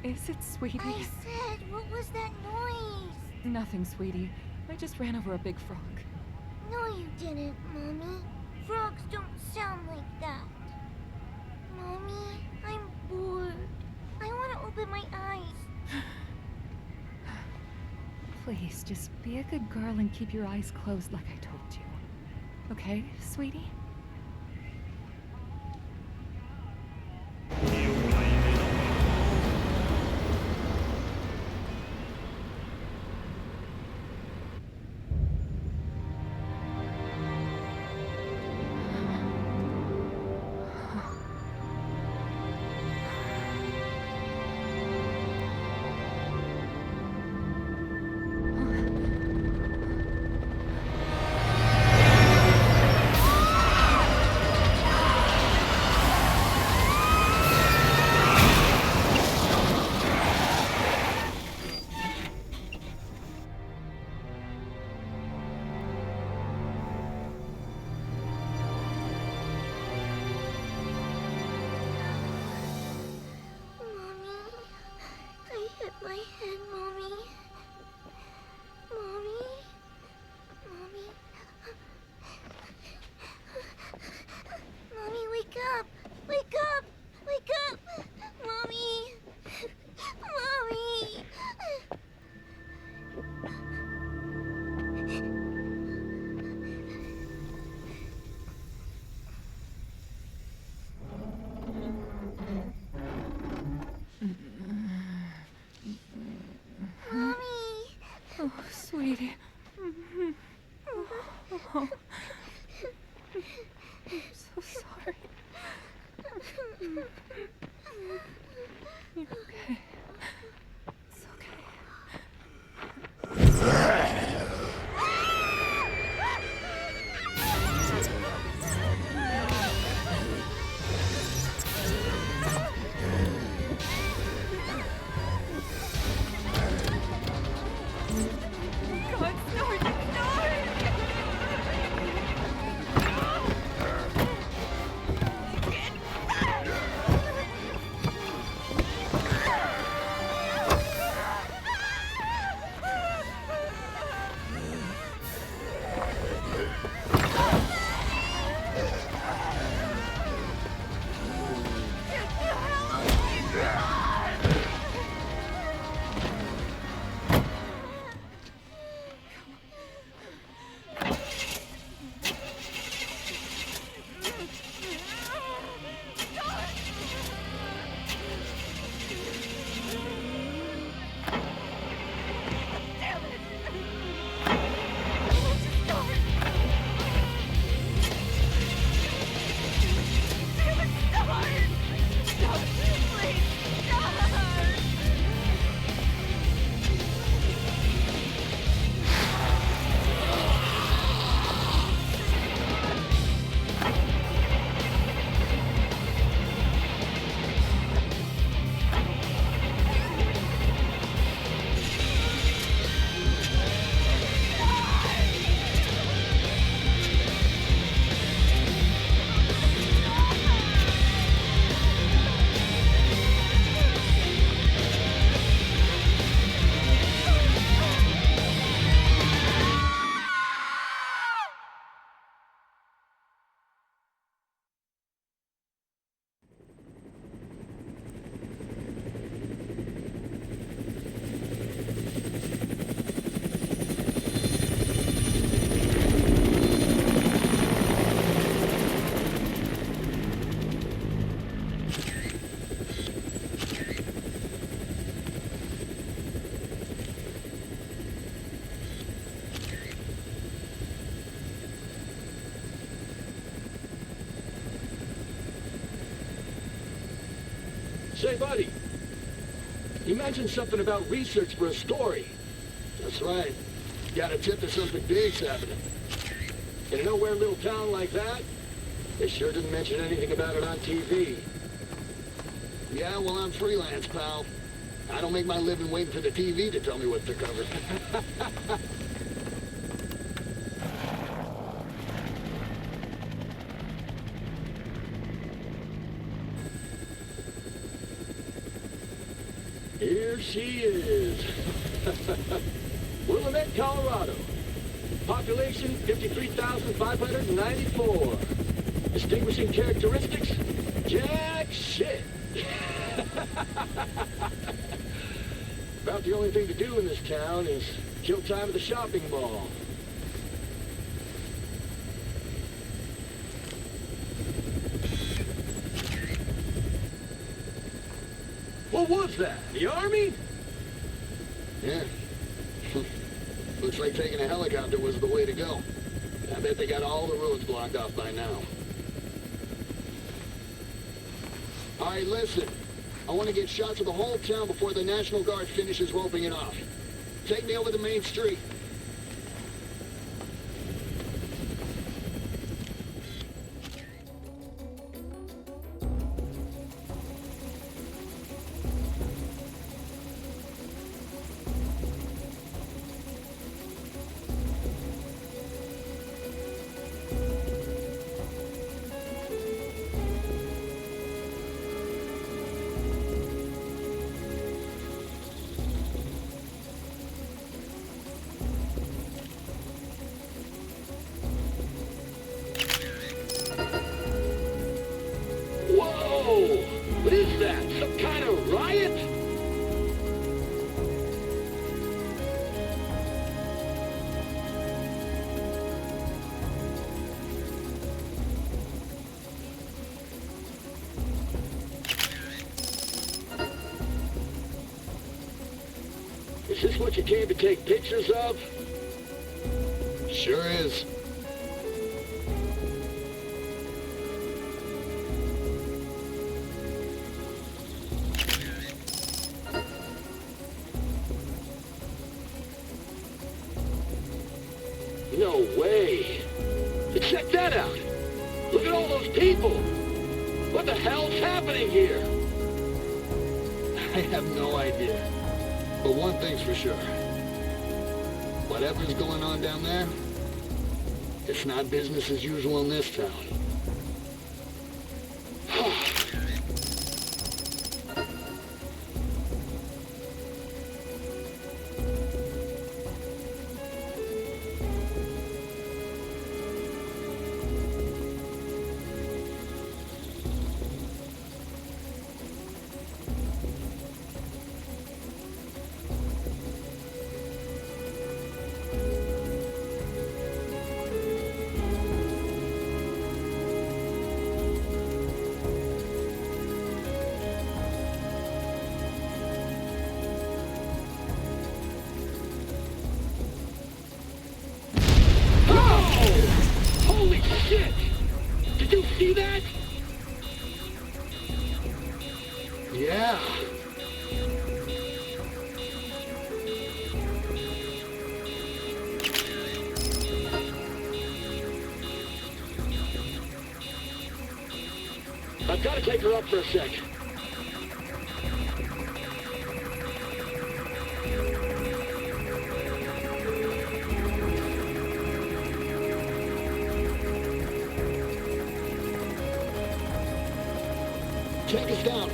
Is it, sweetie? I said, what was that noise? Nothing, sweetie. I just ran over a big frog. No, you didn't, Mommy. Frogs don't sound like that. Mommy, I'm bored. I want to open my eyes. Please, just be a good girl and keep your eyes closed like I told you. Okay, sweetie? My head, Mommy. Mommy? Mommy? Mommy, wake up! Wake up! Wake up! Mommy! Mommy! Oh, sweetie. Oh. I'm so sorry. You're okay. It's okay. Say, buddy, you mentioned something about research for a story. That's right. Got a tip that something big's happening. In a nowhere little town like that, they sure didn't mention anything about it on TV. Yeah, well, I'm freelance, pal. I don't make my living waiting for the TV to tell me what to cover. Here she is. Willamette, Colorado. Population 53,594. Distinguishing characteristics? Jack shit. About the only thing to do in this town is kill time at the shopping mall. What was that? The army? Yeah. Looks like taking a helicopter was the way to go. I bet they got all the roads blocked off by now. All right, listen. I want to get shots of the whole town before the National Guard finishes roping it off. Take me over the main street. What is that? Some kind of riot? Is this what you came to take pictures of? Sure is. No way. Check that out. Look at all those people. What the hell's happening here? I have no idea. But one thing's for sure. Whatever's going on down there, it's not business as usual in this town. Holy shit! Did you see that? Yeah. I've got to take her up for a sec. Take us down.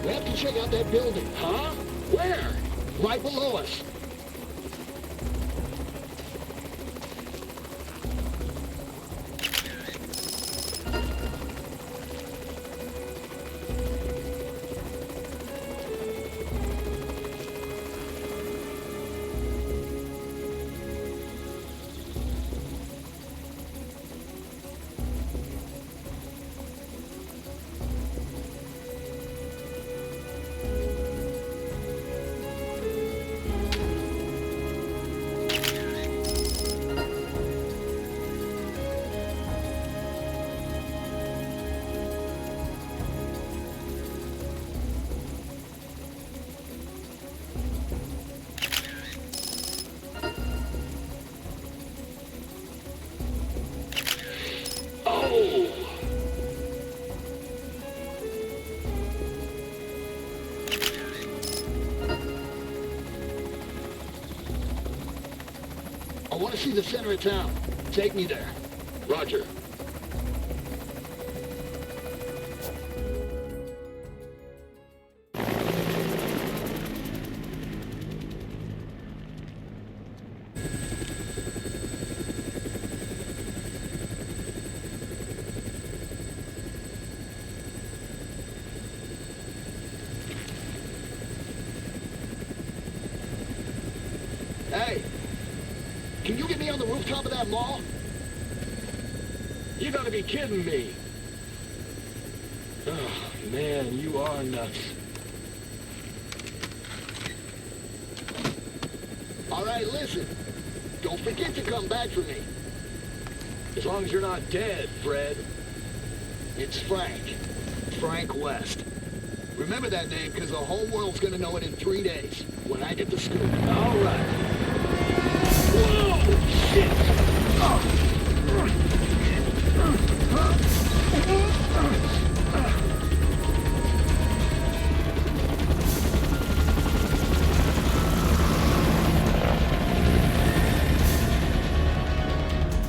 We have to check out that building. Huh? Where? Right below us. I want to see the center of town. Take me there. Roger. Hey, can you get me on the rooftop of that mall? You gotta be kidding me. Oh, man, you are nuts. All right, listen. Don't forget to come back for me. As long as you're not dead, Fred. It's Frank. Frank West. Remember that name, because the whole world's gonna know it in 3 days, when I get the scoop. All right. Whoa! Shit!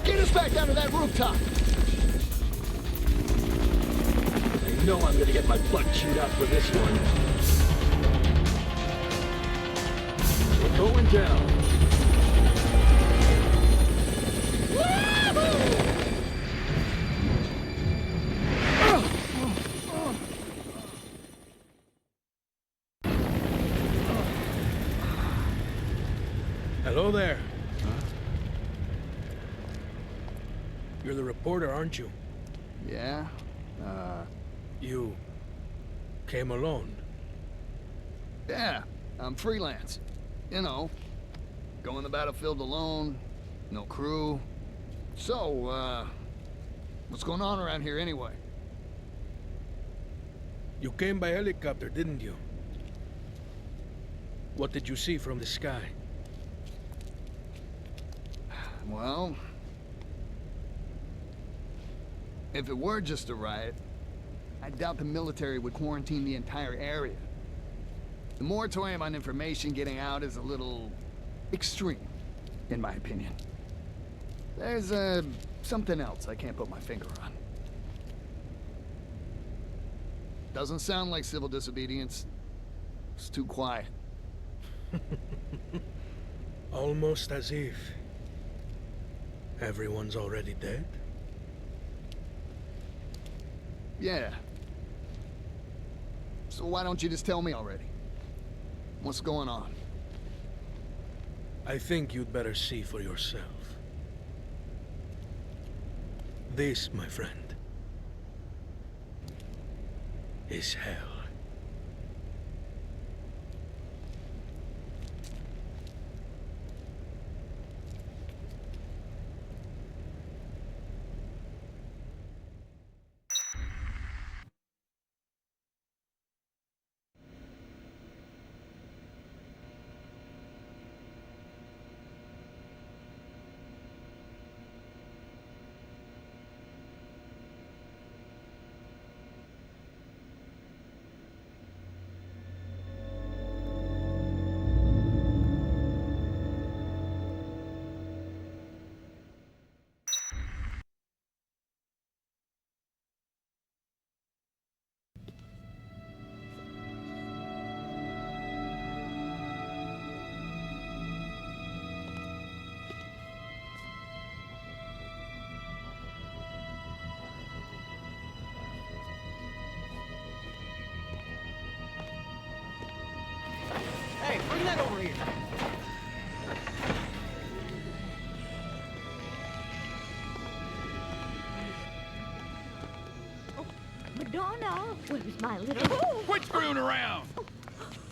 Get us back down to that rooftop! I know I'm gonna get my butt chewed out for this one. We're going down. Hello there. Huh? You're the reporter, aren't you? Yeah? You came alone. Yeah, I'm freelance. You know, going the battlefield alone, no crew. So, what's going on around here anyway? You came by helicopter, didn't you? What did you see from the sky? Well, if it were just a riot, I doubt the military would quarantine the entire area. The moratorium on information getting out is a little extreme, in my opinion. There's, something else I can't put my finger on. Doesn't sound like civil disobedience. It's too quiet. Almost as if everyone's already dead. Yeah. So why don't you just tell me already? What's going on? I think you'd better see for yourself. This, my friend, is hell. Hey, bring that over here. Madonna, where's my little... Quit screwing around!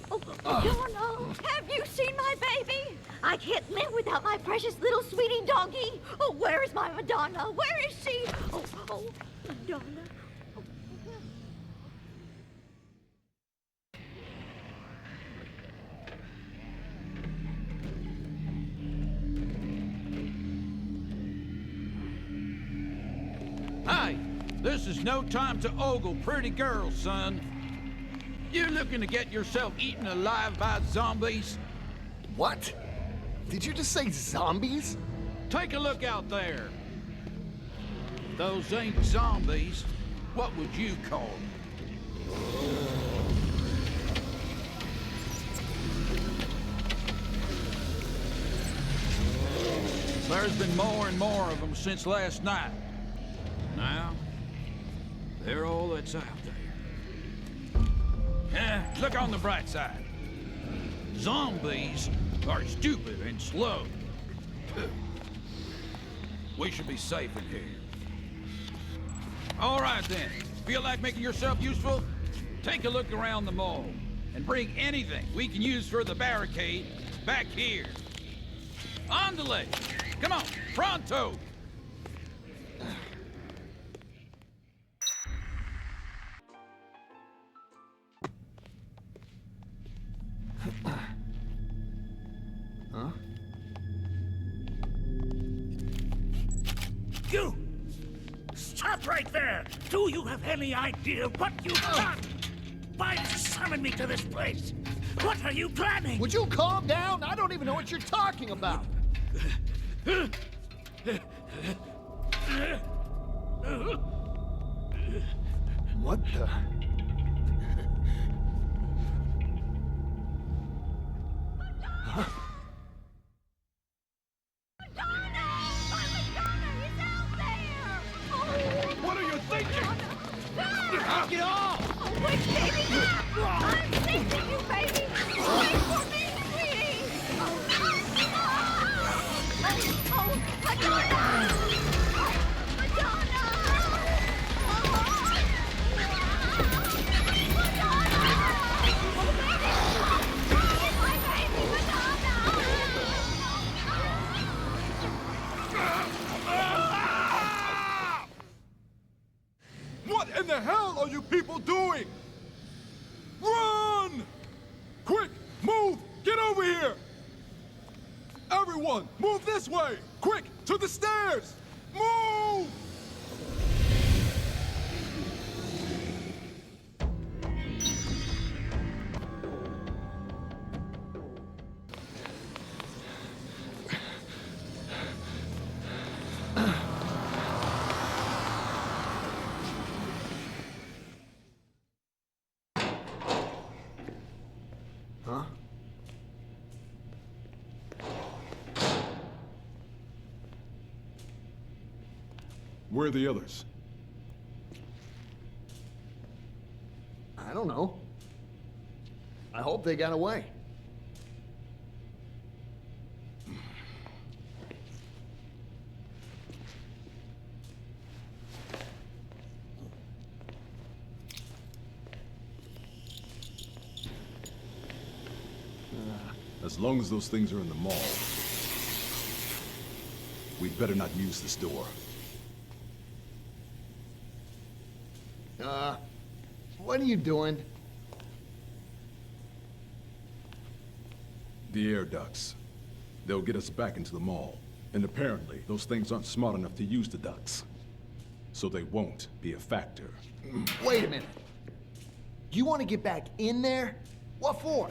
Oh, Madonna, have you seen my baby? I can't live without my precious little sweetie doggy. Oh, where is my Madonna? Where is she? Oh, Madonna. Hey, this is no time to ogle pretty girls, son. You looking to get yourself eaten alive by zombies? What? Did you just say zombies? Take a look out there. If those ain't zombies, what would you call them? There's been more and more of them since last night. Now, they're all that's out there. Look on the bright side. Zombies are stupid and slow. We should be safe in here. All right then. Feel like making yourself useful? Take a look around the mall and bring anything we can use for the barricade back here. On the leg. Come on, pronto. Huh? You! Stop right there! Do you have any idea what you've done? Why did you summon me to this place? What are you planning? Would you calm down? I don't even know what you're talking about. What the? Huh? What are you thinking? Knock it off! Oh, wait, baby! I'm saving you, baby! Wait for me, sweetie! Oh, Madonna! Madonna! My baby, Madonna! What in the hell are you people doing? Run! Quick, move! Get over here! Everyone, move this way! Quick, to the stairs! Move! Huh? Where are the others? I don't know. I hope they got away. As long as those things are in the mall, we'd better not use this door. What are you doing? The air ducts. They'll get us back into the mall. And apparently, those things aren't smart enough to use the ducts. So they won't be a factor. Wait a minute. You want to get back in there? What for?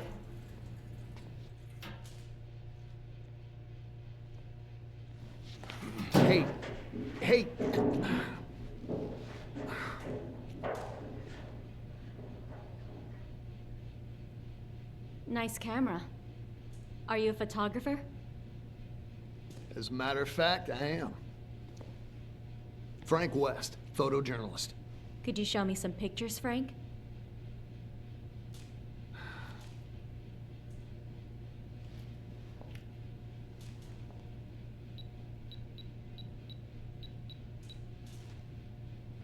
Hey, hey. Nice camera. Are you a photographer? As a matter of fact, I am. Frank West, photojournalist. Could you show me some pictures, Frank?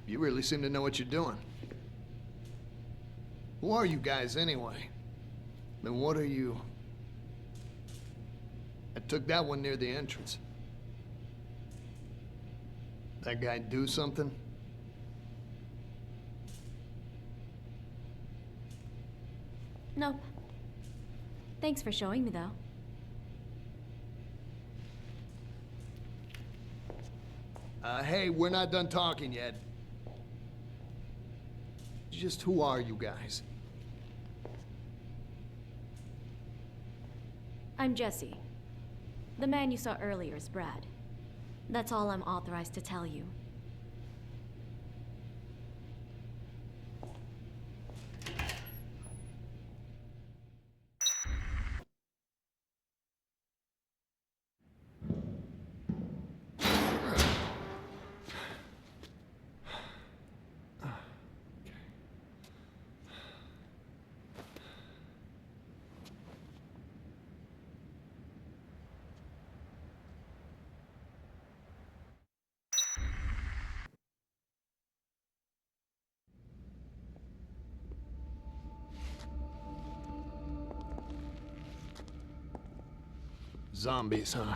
You really seem to know what you're doing. Who are you guys, anyway? And what are you? I took that one near the entrance. That guy do something? Nope. Thanks for showing me, though. Hey, we're not done talking yet. Just who are you guys? I'm Jesse. The man you saw earlier is Brad. That's all I'm authorized to tell you. Zombies, huh?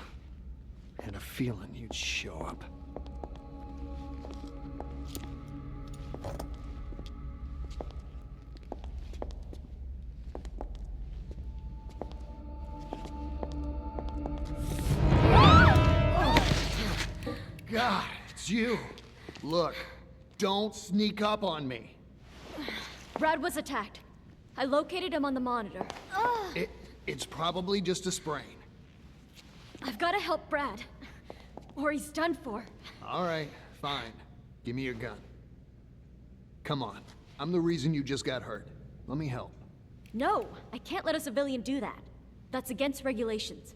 Had a feeling you'd show up. God, it's you. Look, don't sneak up on me. Brad was attacked. I located him on the monitor. It's probably just a sprain. I've got to help Brad, or he's done for. All right, fine. Give me your gun. Come on. I'm the reason you just got hurt. Let me help. No, I can't let a civilian do that. That's against regulations.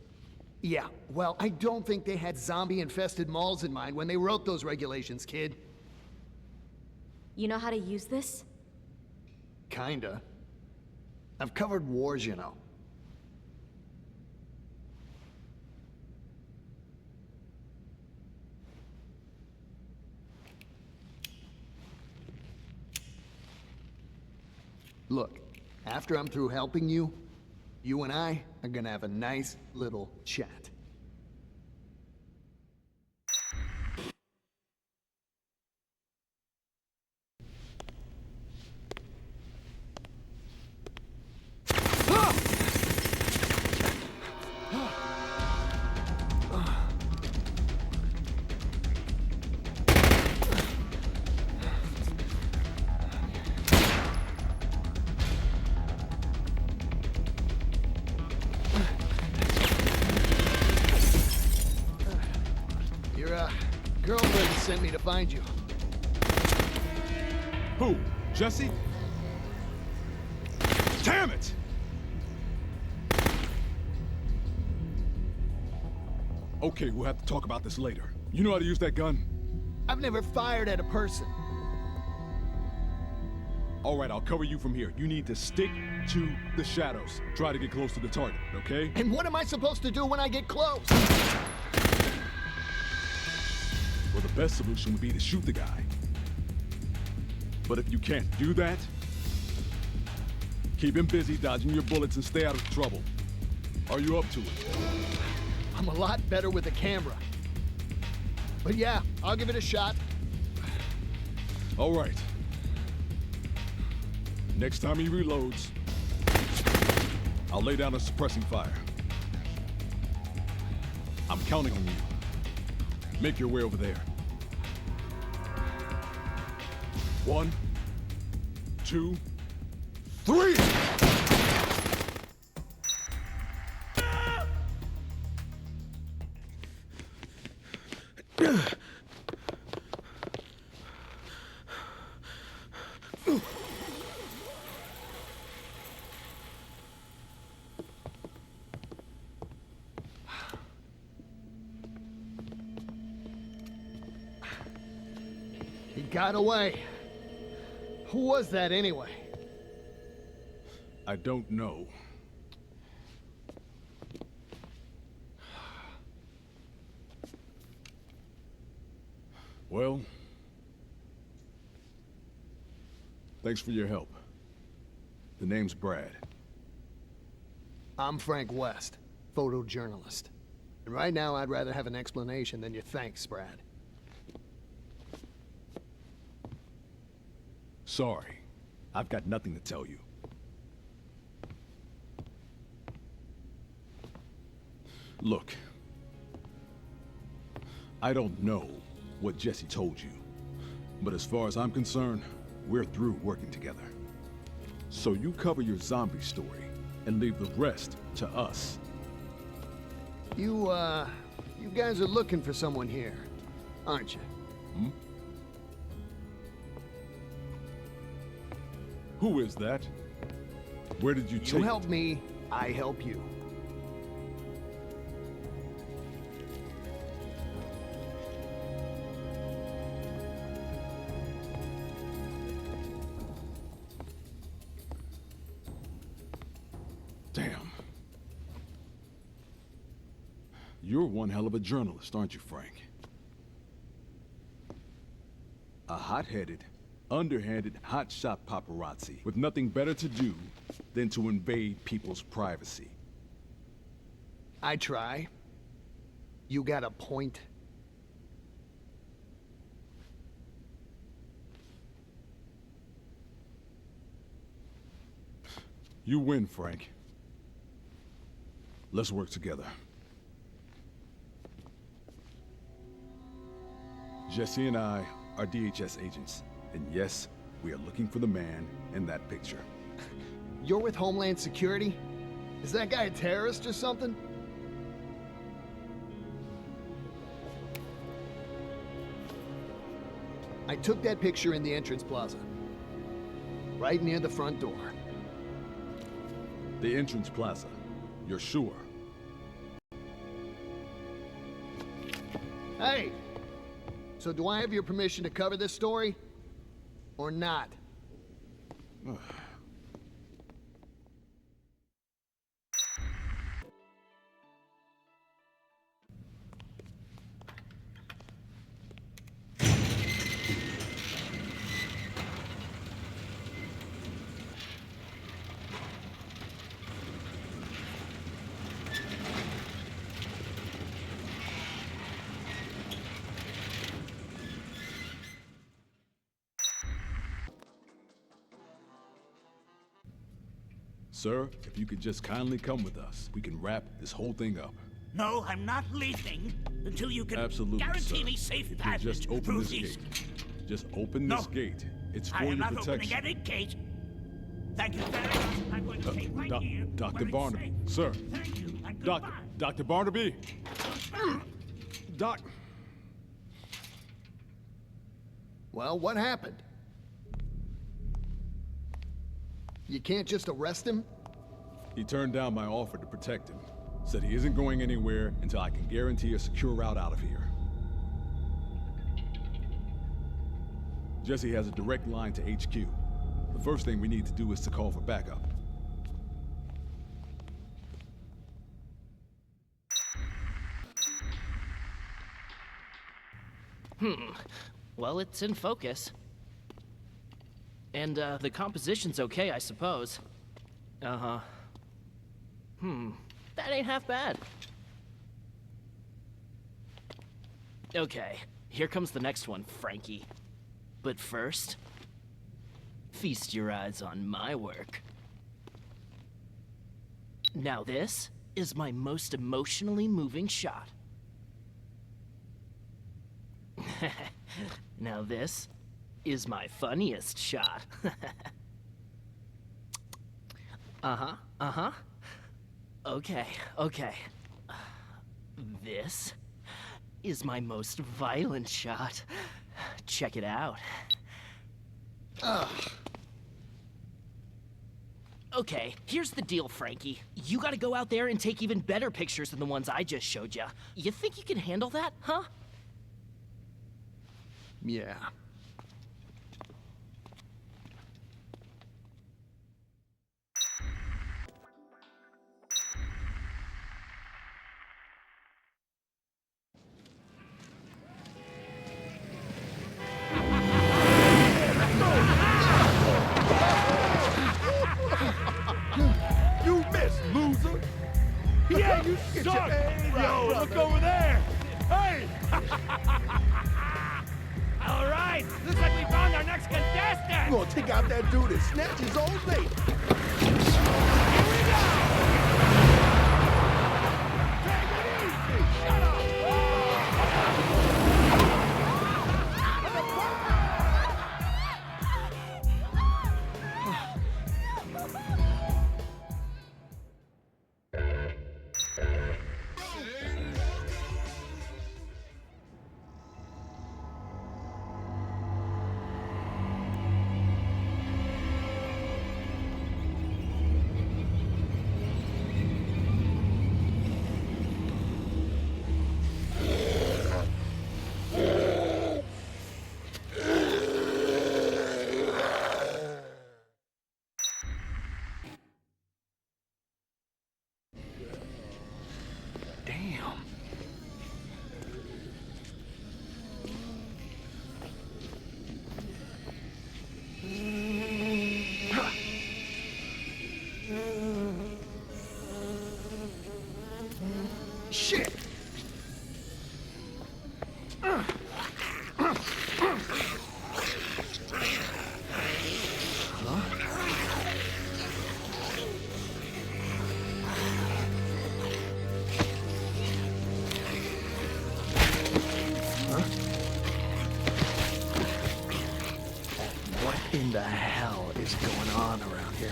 Yeah, well, I don't think they had zombie-infested malls in mind when they wrote those regulations, kid. You know how to use this? Kinda. I've covered wars, you know. Look, after I'm through helping you, you and I are gonna have a nice little chat. Your girlfriend sent me to find you. Who? Jesse? Damn it! Okay, we'll have to talk about this later. You know how to use that gun? I've never fired at a person. All right, I'll cover you from here. You need to stick to the shadows. Try to get close to the target, okay? And what am I supposed to do when I get close? Well, the best solution would be to shoot the guy. But if you can't do that, keep him busy dodging your bullets and stay out of trouble. Are you up to it? I'm a lot better with a camera. But yeah, I'll give it a shot. All right. Next time he reloads, I'll lay down a suppressing fire. I'm counting on you. Make your way over there. 1, 2, 3! He got away. Who was that anyway? I don't know. Well, thanks for your help. The name's Brad. I'm Frank West, photojournalist. And right now, I'd rather have an explanation than your thanks, Brad. Sorry. I've got nothing to tell you. Look. I don't know what Jesse told you, but as far as I'm concerned, we're through working together. So you cover your zombie story and leave the rest to us. You guys are looking for someone here, aren't you? Hmm? Who is that? Where did you take You help me, I help you. Damn. You're one hell of a journalist, aren't you, Frank? A hot-headed, underhanded, hotshot paparazzi with nothing better to do than to invade people's privacy. I try. You got a point? You win, Frank. Let's work together. Jesse and I are DHS agents, and yes, we are looking for the man in that picture. You're with Homeland Security? Is that guy a terrorist or something? I took that picture in the entrance plaza. Right near the front door. The entrance plaza. You're sure? Hey! So do I have your permission to cover this story? Or not? Sir, if you could just kindly come with us, we can wrap this whole thing up. No, I'm not leaving until you can Absolutely, guarantee sir. me safe If you passage just open through this these... gate. Just open No. this gate. It's for I am your not opening protection. any gate. Thank you very much. I'm going to stay right here. Dr. where it's Barnaby, safe. sir. Thank you, and goodbye. Dr. Barnaby. Doc. Well, what happened? You can't just arrest him? He turned down my offer to protect him. Said he isn't going anywhere until I can guarantee a secure route out of here. Jesse has a direct line to HQ. The first thing we need to do is to call for backup. Well, it's in focus. And, the composition's okay, I suppose. Uh-huh. That ain't half bad. Okay, here comes the next one, Frankie. But first, feast your eyes on my work. Now this is my most emotionally moving shot. Now this is my funniest shot. Okay. This is my most violent shot. Check it out. Okay, here's the deal, Frankie. You gotta go out there and take even better pictures than the ones I just showed you. You think you can handle that, huh? Yeah. You missed, loser! Yeah, you suck! Yo, look over there! Hey! All right, looks like we found our next contestant! We're gonna take out that dude and snatch his old lady. Here we go! Take it easy! Shut up! Shit! What in the hell is going on around here?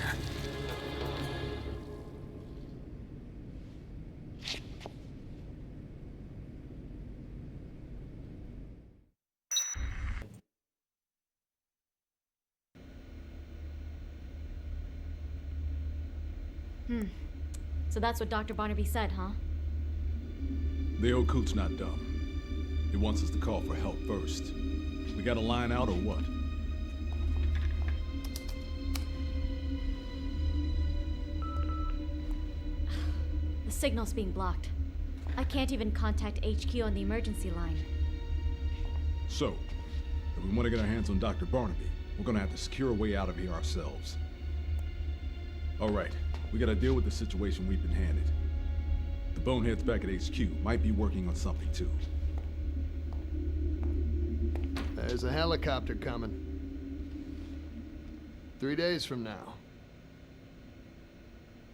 So that's what Dr. Barnaby said, huh? The old coot's not dumb. He wants us to call for help first. We gotta line out or what? The signal's being blocked. I can't even contact HQ on the emergency line. So, if we want to get our hands on Dr. Barnaby, we're gonna have to secure a way out of here ourselves. All right, we gotta deal with the situation we've been handed. The boneheads back at HQ might be working on something too. There's a helicopter coming. 3 days from now.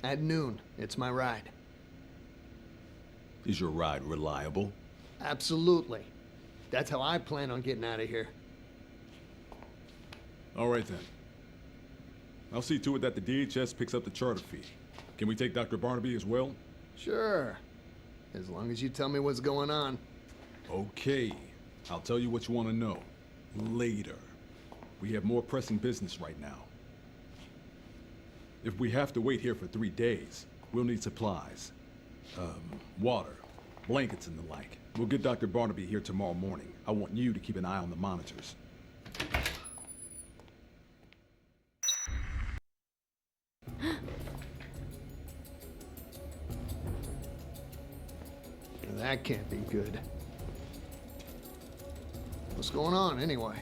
At noon, it's my ride. Is your ride reliable? Absolutely. That's how I plan on getting out of here. All right then. I'll see to it that the DHS picks up the charter fee. Can we take Dr. Barnaby as well? Sure. As long as you tell me what's going on. Okay. I'll tell you what you want to know. Later. We have more pressing business right now. If we have to wait here for 3 days, we'll need supplies. Water, blankets and the like. We'll get Dr. Barnaby here tomorrow morning. I want you to keep an eye on the monitors. That can't be good. What's going on, anyway?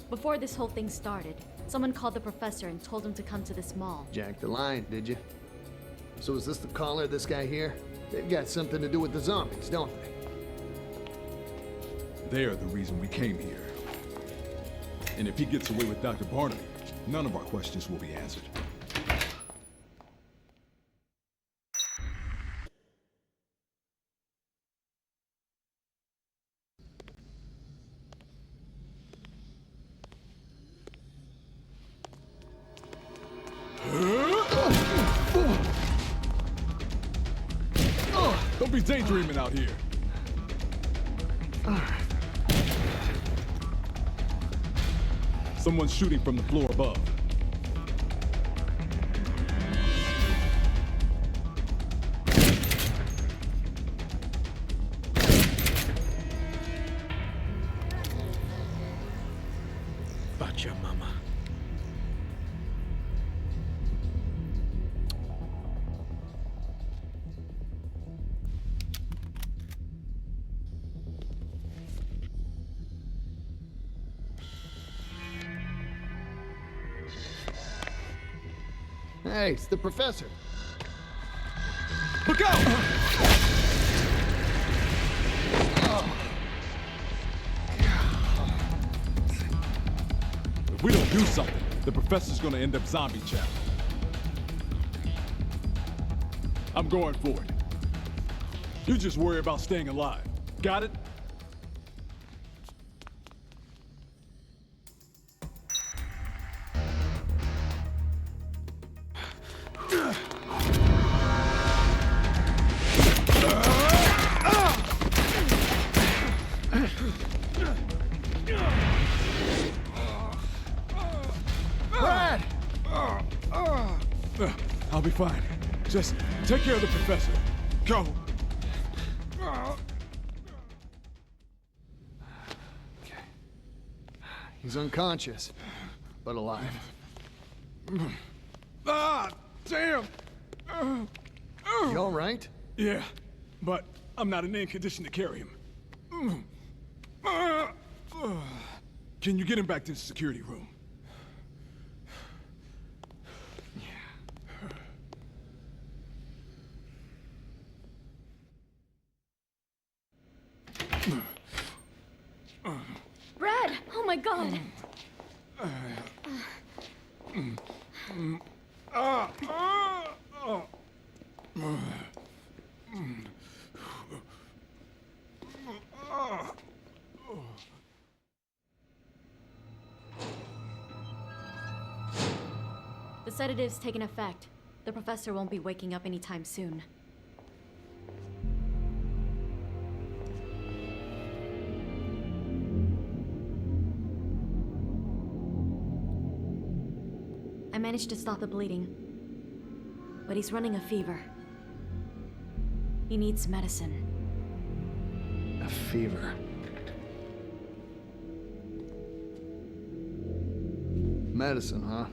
Before this whole thing started, someone called the professor and told him to come to this mall. Jack the Lion, did you? So is this the caller, this guy here? They've got something to do with the zombies, don't they? They're the reason we came here. And if he gets away with Dr. Barnaby, none of our questions will be answered. Don't be daydreaming out here. Someone's shooting from the floor above. Bacha mama. Hey, it's the professor. Look out! If we don't do something, the professor's gonna end up zombie chapped. I'm going for it. You just worry about staying alive. Got it? Brad! I'll be fine. Just take care of the professor. Go. Okay. He's unconscious, but alive. Ah, damn! You all right? Yeah, but I'm not in any condition to carry him. Can you get him back to the security room? Brad! Oh my god! The sedative's taken effect. The professor won't be waking up anytime soon. I managed to stop the bleeding, but he's running a fever. He needs medicine. A fever. Medicine, huh?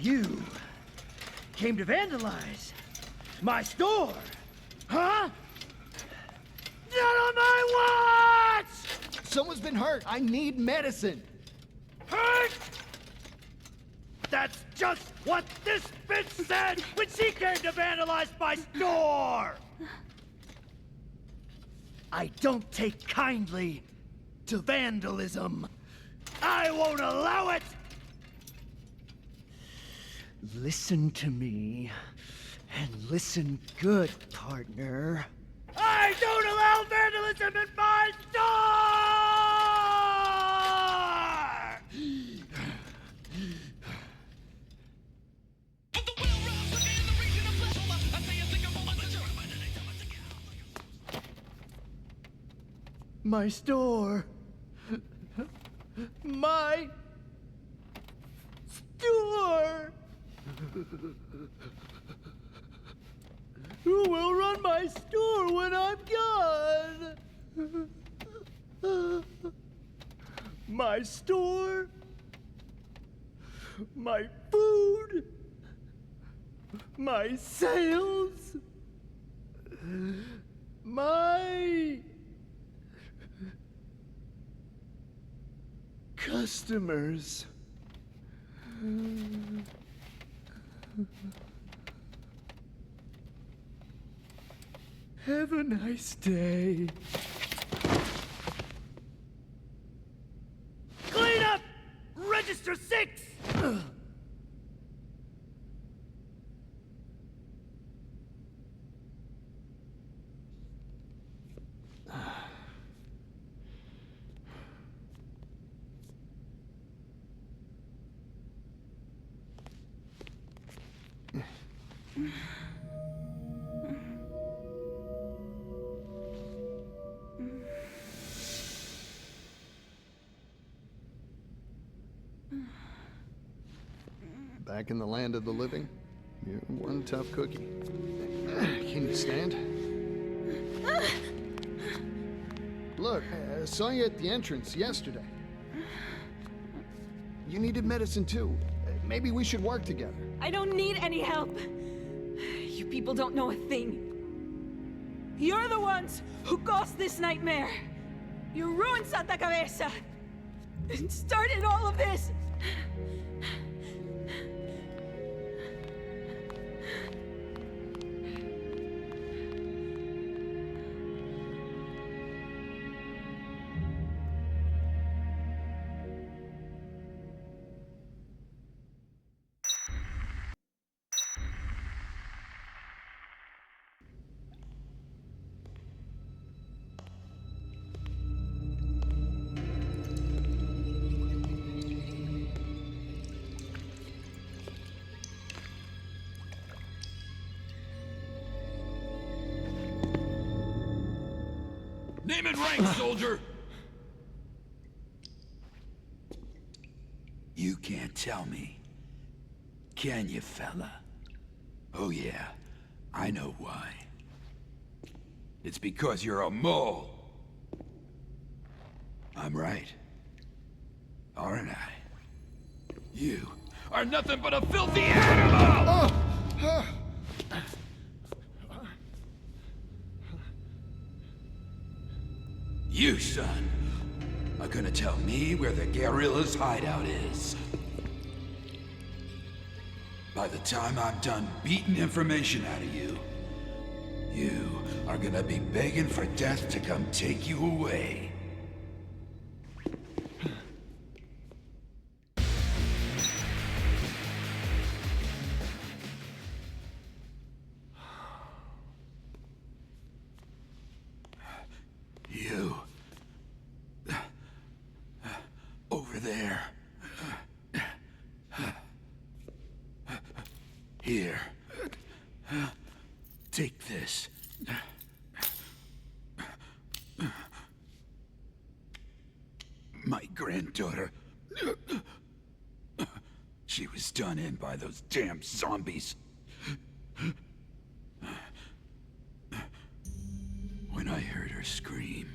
You came to vandalize my store, huh? Not on my watch! Someone's been hurt. I need medicine. Hurt? That's just what this bitch said when she came to vandalize my store! I don't take kindly to vandalism. I won't allow it! Listen to me, and listen good, partner. I don't allow vandalism in my store! My store. My store. Who will run my store when I'm gone? My store, my food, my sales, my customers. Have a nice day. Clean up! Register 6! Back in the land of the living, you're one tough cookie. Can you stand? Look, I saw you at the entrance yesterday. You needed medicine too. Maybe we should work together. I don't need any help. You people don't know a thing. You're the ones who caused this nightmare. You ruined Santa Cabeza. And started all of this. Name and rank, soldier! You can't tell me. Can you, fella? Oh yeah, I know why. It's because you're a mole. I'm right. Aren't I? You Are nothing but a filthy animal! You, son, are gonna tell me where the guerrilla's hideout is. By the time I'm done beating information out of you, you are gonna be begging for death to come take you away. You. Over there. Here. Take this. My granddaughter. She was done in by those damn zombies. When I heard her scream,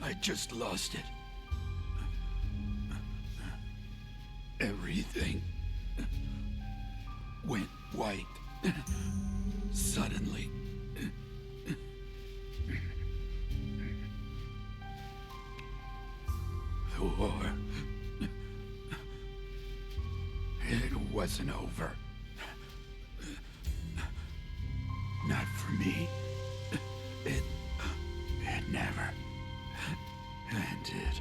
I just lost it. Everything went white suddenly. The war, it wasn't over. Not for me. It never ended.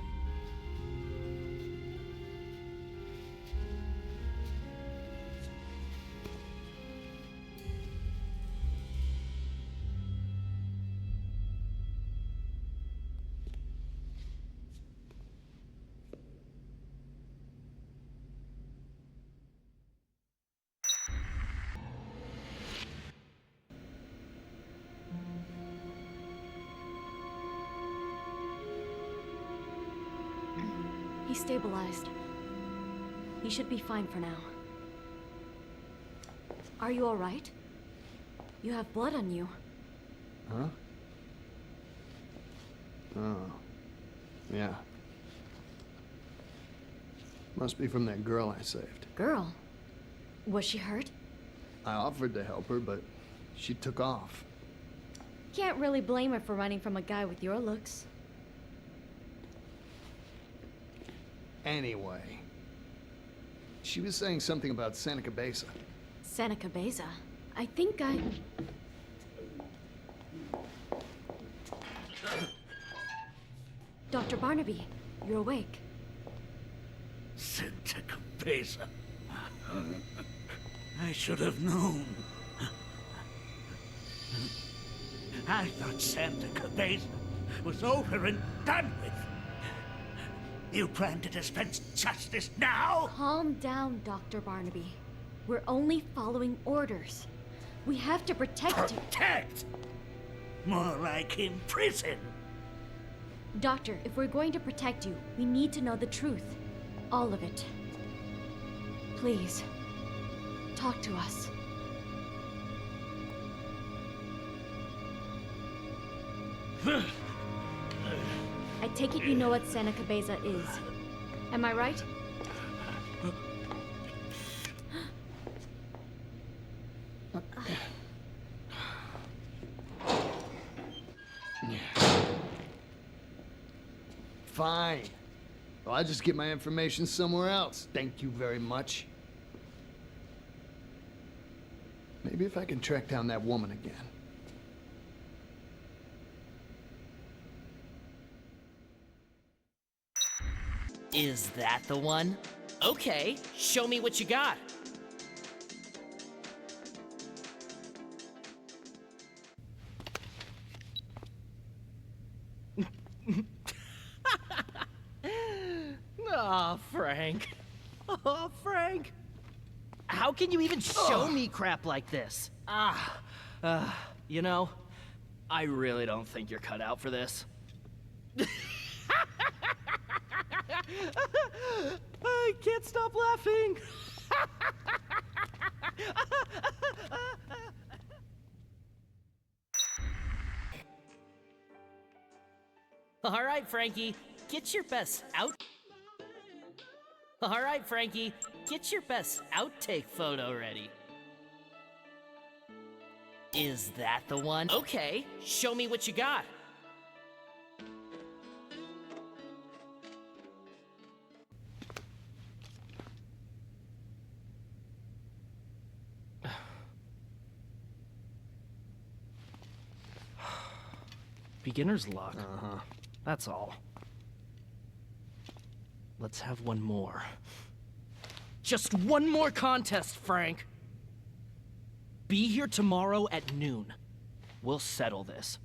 He's stabilized. He should be fine for now. Are you all right? You have blood on you. Huh? Oh. Yeah. Must be from that girl I saved. Girl? Was she hurt? I offered to help her, but she took off. Can't really blame her for running from a guy with your looks. Anyway, she was saying something about Santa Cabeza. Santa Cabeza? I think I... Dr. Barnaby, you're awake. Santa Cabeza. I should have known. I thought Santa Cabeza was over and done with. You plan to dispense justice now? Calm down, Dr. Barnaby. We're only following orders. We have to protect you. Protect? More like imprison. Doctor, if we're going to protect you, we need to know the truth. All of it. Please, talk to us. I take it you know what Santa Cabeza is. Am I right? Fine. Well, I'll just get my information somewhere else. Thank you very much. Maybe if I can track down that woman again. Is that the one? Okay, show me what you got. Aw, Frank. Oh, Frank. How can you even show me crap like this? You know, I really don't think you're cut out for this. I can't stop laughing. All right, Frankie, get your best out. All right, Frankie, get your best outtake photo ready. Is that the one? Okay, show me what you got. Beginner's luck. That's all. Let's have one more. Just one more contest, Frank. Be here tomorrow at noon. We'll settle this.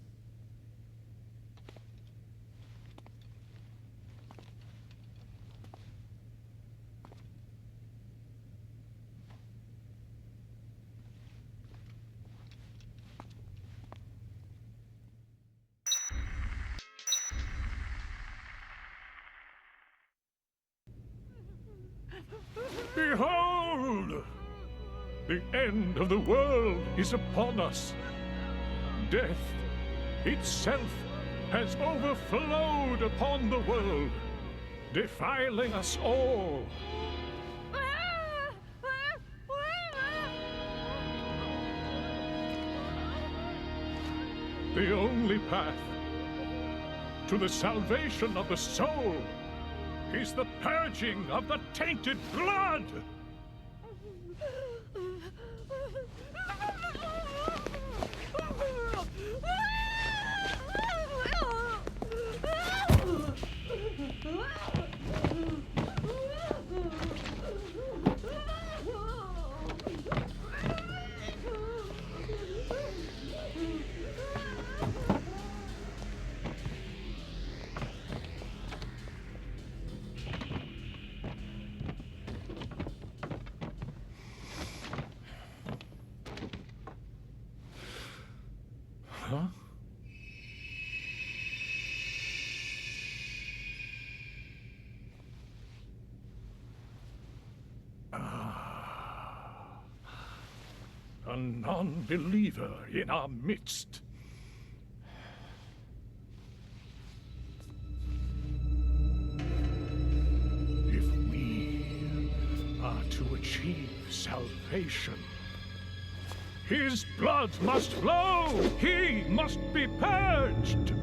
Behold! The end of the world is upon us. Death itself has overflowed upon the world, defiling us all. The only path to the salvation of the soul is the purging of the tainted blood! Huh? A non-believer in our midst. If we are to achieve salvation, his blood must flow! He must be purged!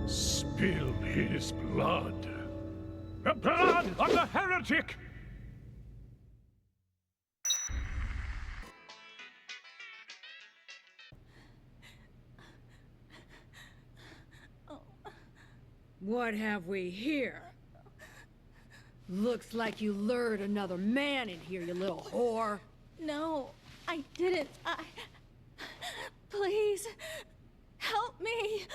Spill his blood! The blood of the heretic! What have we here? Looks like you lured another man in here, you little whore. No, I didn't. Please, help me.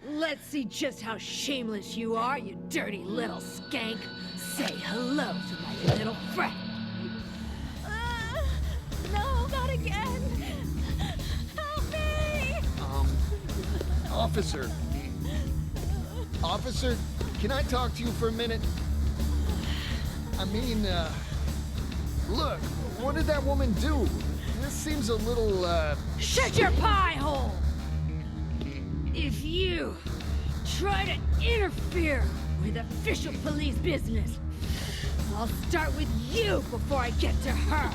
Let's see just how shameless you are, you dirty little skank. Say hello to my little friend. No, not again. Help me. Officer. Officer, can I talk to you for a minute? I mean, look, what did that woman do? This seems a little, Shut your pie hole! If you try to interfere with official police business, I'll start with you before I get to her.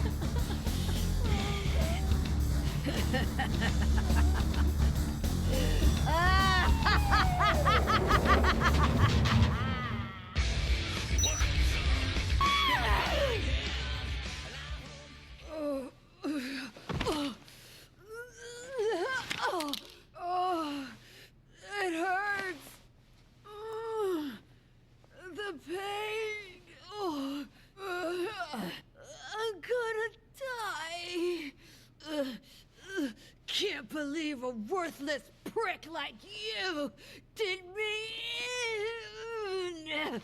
It hurts. The pain. I'm gonna die. Can't believe a worthless prick like you did me in.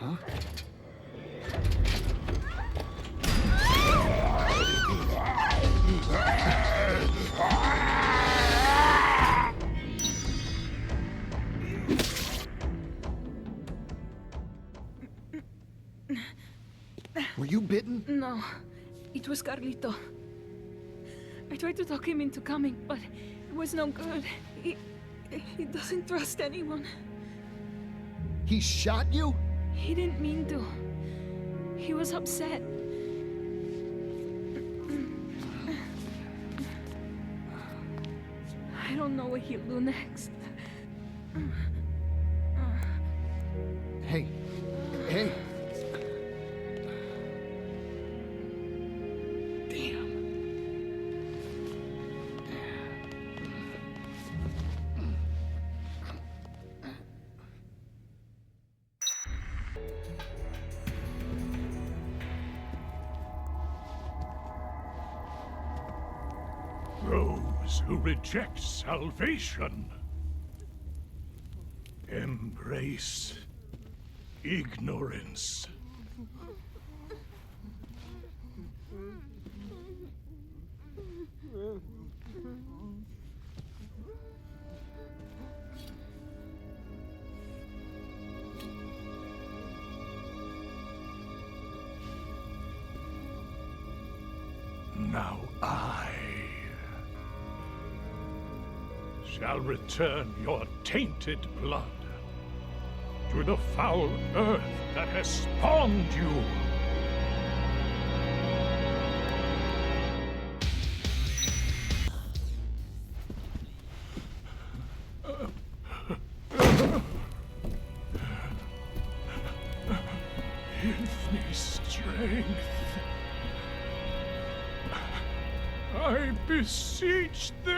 Huh? Were you bitten? No, it was Carlito. I tried to talk him into coming, but it was no good. He doesn't trust anyone. He shot you? He didn't mean to. He was upset. I don't know what he'll do next. Hey. Hey. Those who reject salvation embrace ignorance. Now I shall return your tainted blood to the foul earth that has spawned you. Give me strength. I beseech thee!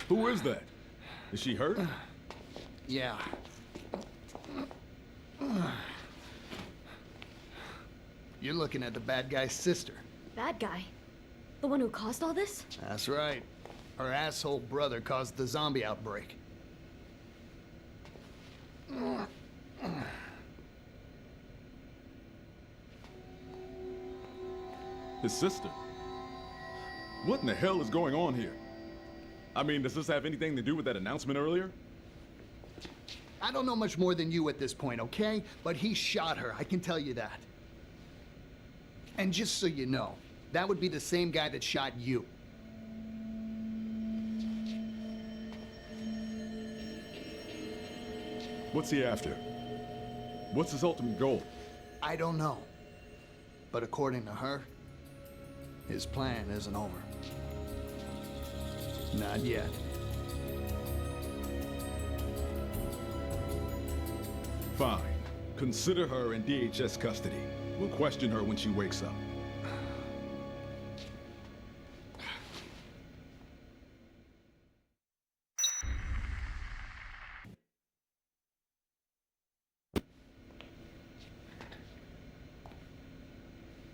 Who is that? Is she hurt? Yeah. You're looking at the bad guy's sister. Bad guy? The one who caused all this? That's right. Her asshole brother caused the zombie outbreak. His sister? What in the hell is going on here? I mean, does this have anything to do with that announcement earlier? I don't know much more than you at this point, okay? But he shot her, I can tell you that. And just so you know, that would be the same guy that shot you. What's he after? What's his ultimate goal? I don't know. But according to her, his plan isn't over. Not yet. Fine. Consider her in DHS custody. We'll question her when she wakes up.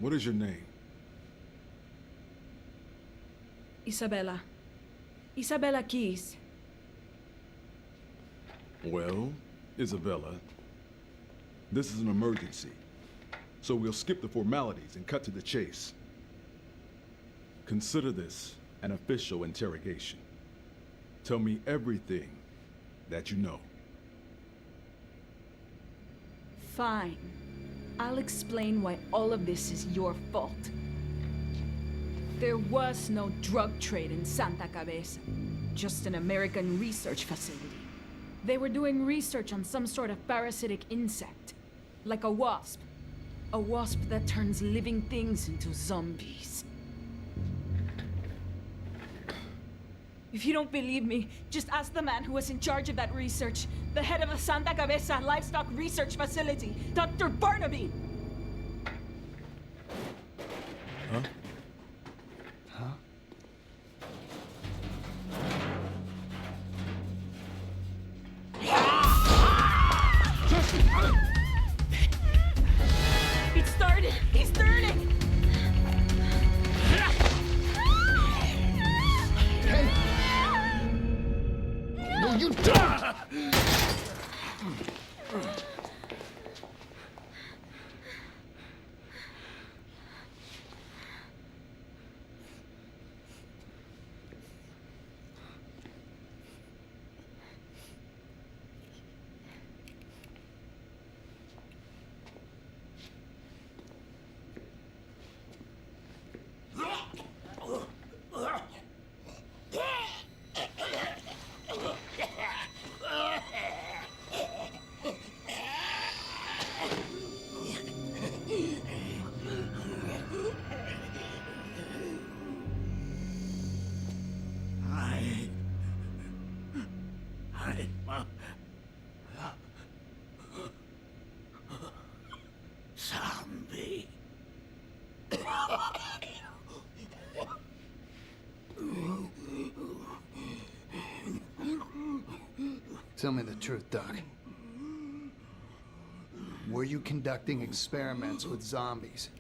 What is your name? Isabella. Isabella Keys. Well, Isabella, this is an emergency. So we'll skip the formalities and cut to the chase. Consider this an official interrogation. Tell me everything that you know. Fine. I'll explain why all of this is your fault. There was no drug trade in Santa Cabeza, just an American research facility. They were doing research on some sort of parasitic insect, like a wasp. A wasp that turns living things into zombies. If you don't believe me, just ask the man who was in charge of that research, the head of the Santa Cabeza Livestock Research Facility, Dr. Barnaby! Huh? Huh? It started! He's turning! Hey! No, you don't! Zombie. Tell me the truth, Doc. Were you conducting experiments with zombies?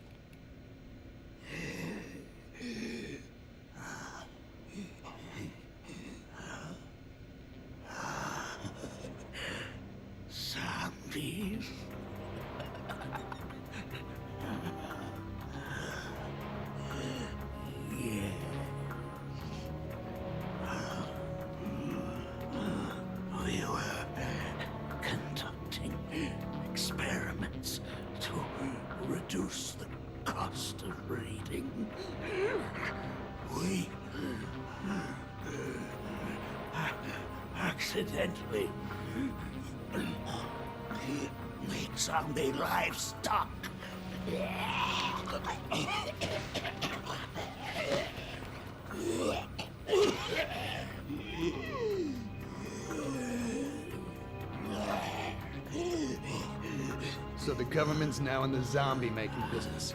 Zombies? Yeah. We were conducting experiments to reduce the cost of reading. We accidentally made zombie livestock. So the government's now in the zombie-making business.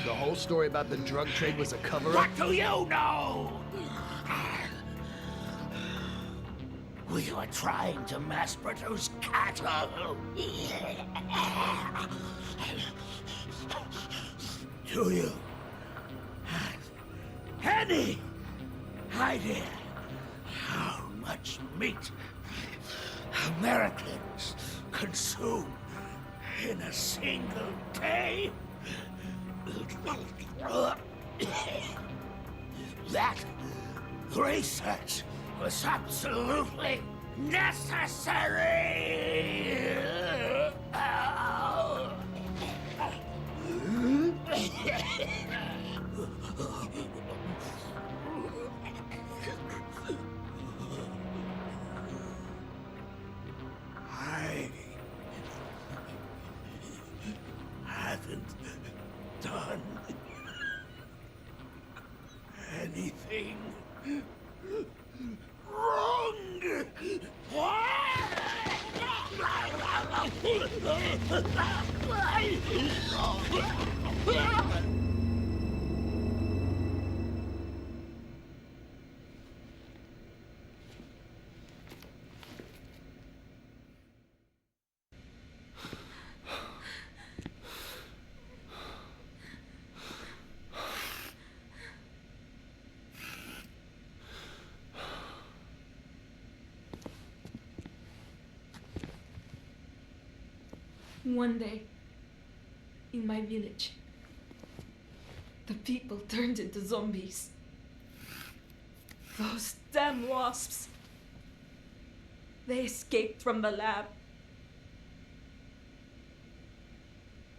The whole story about the drug trade was a cover-up? What do you know? We were trying to mass-produce cattle. Do you have any idea how much meat Americans consume in a single day? That research was absolutely necessary! I haven't done anything wrong. One day, in my village, the people turned into zombies. Those damn wasps. They escaped from the lab.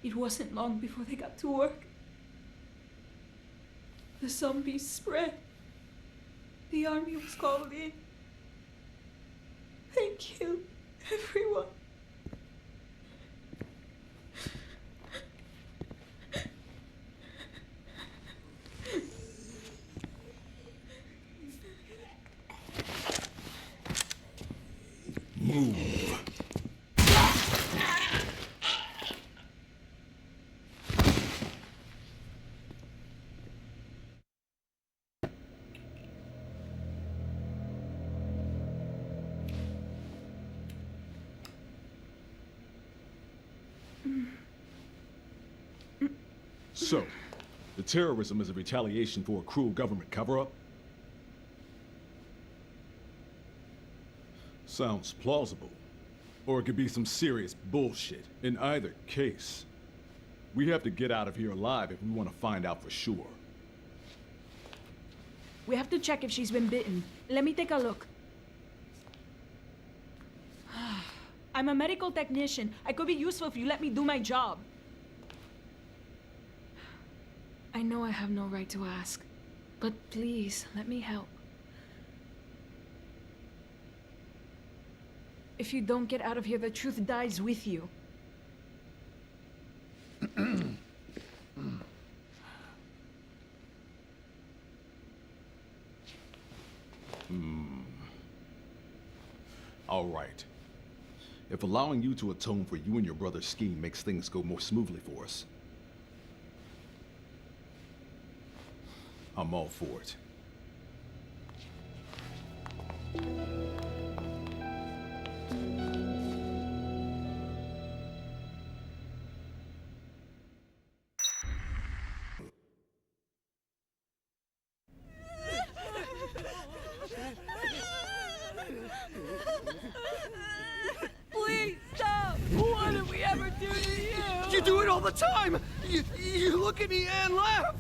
It wasn't long before they got to work. The zombies spread. The army was called in. They killed everyone. Move. So, the terrorism is a retaliation for a cruel government cover-up? Sounds plausible. Or it could be some serious bullshit. In either case, we have to get out of here alive if we want to find out for sure. We have to check if she's been bitten. Let me take a look. I'm a medical technician. I could be useful if you let me do my job. I know I have no right to ask, but please, let me help. If you don't get out of here, the truth dies with you. All right. If allowing you to atone for you and your brother's scheme makes things go more smoothly for us, I'm all for it. Please stop! What did we ever do to you? You do it all the time! You look at me and laugh!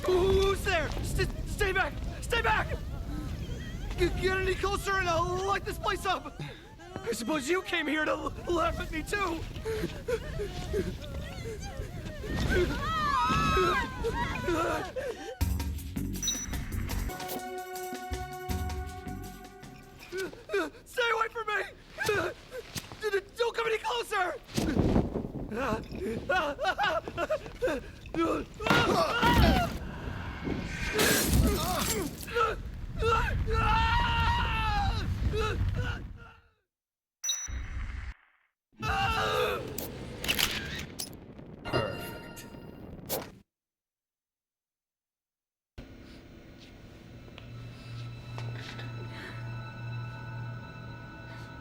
Who's there? Stay back! Stay back! Get any closer and I'll light this place up! I suppose you came here to laugh at me too! Stay away from me! Don't come any closer! Perfect.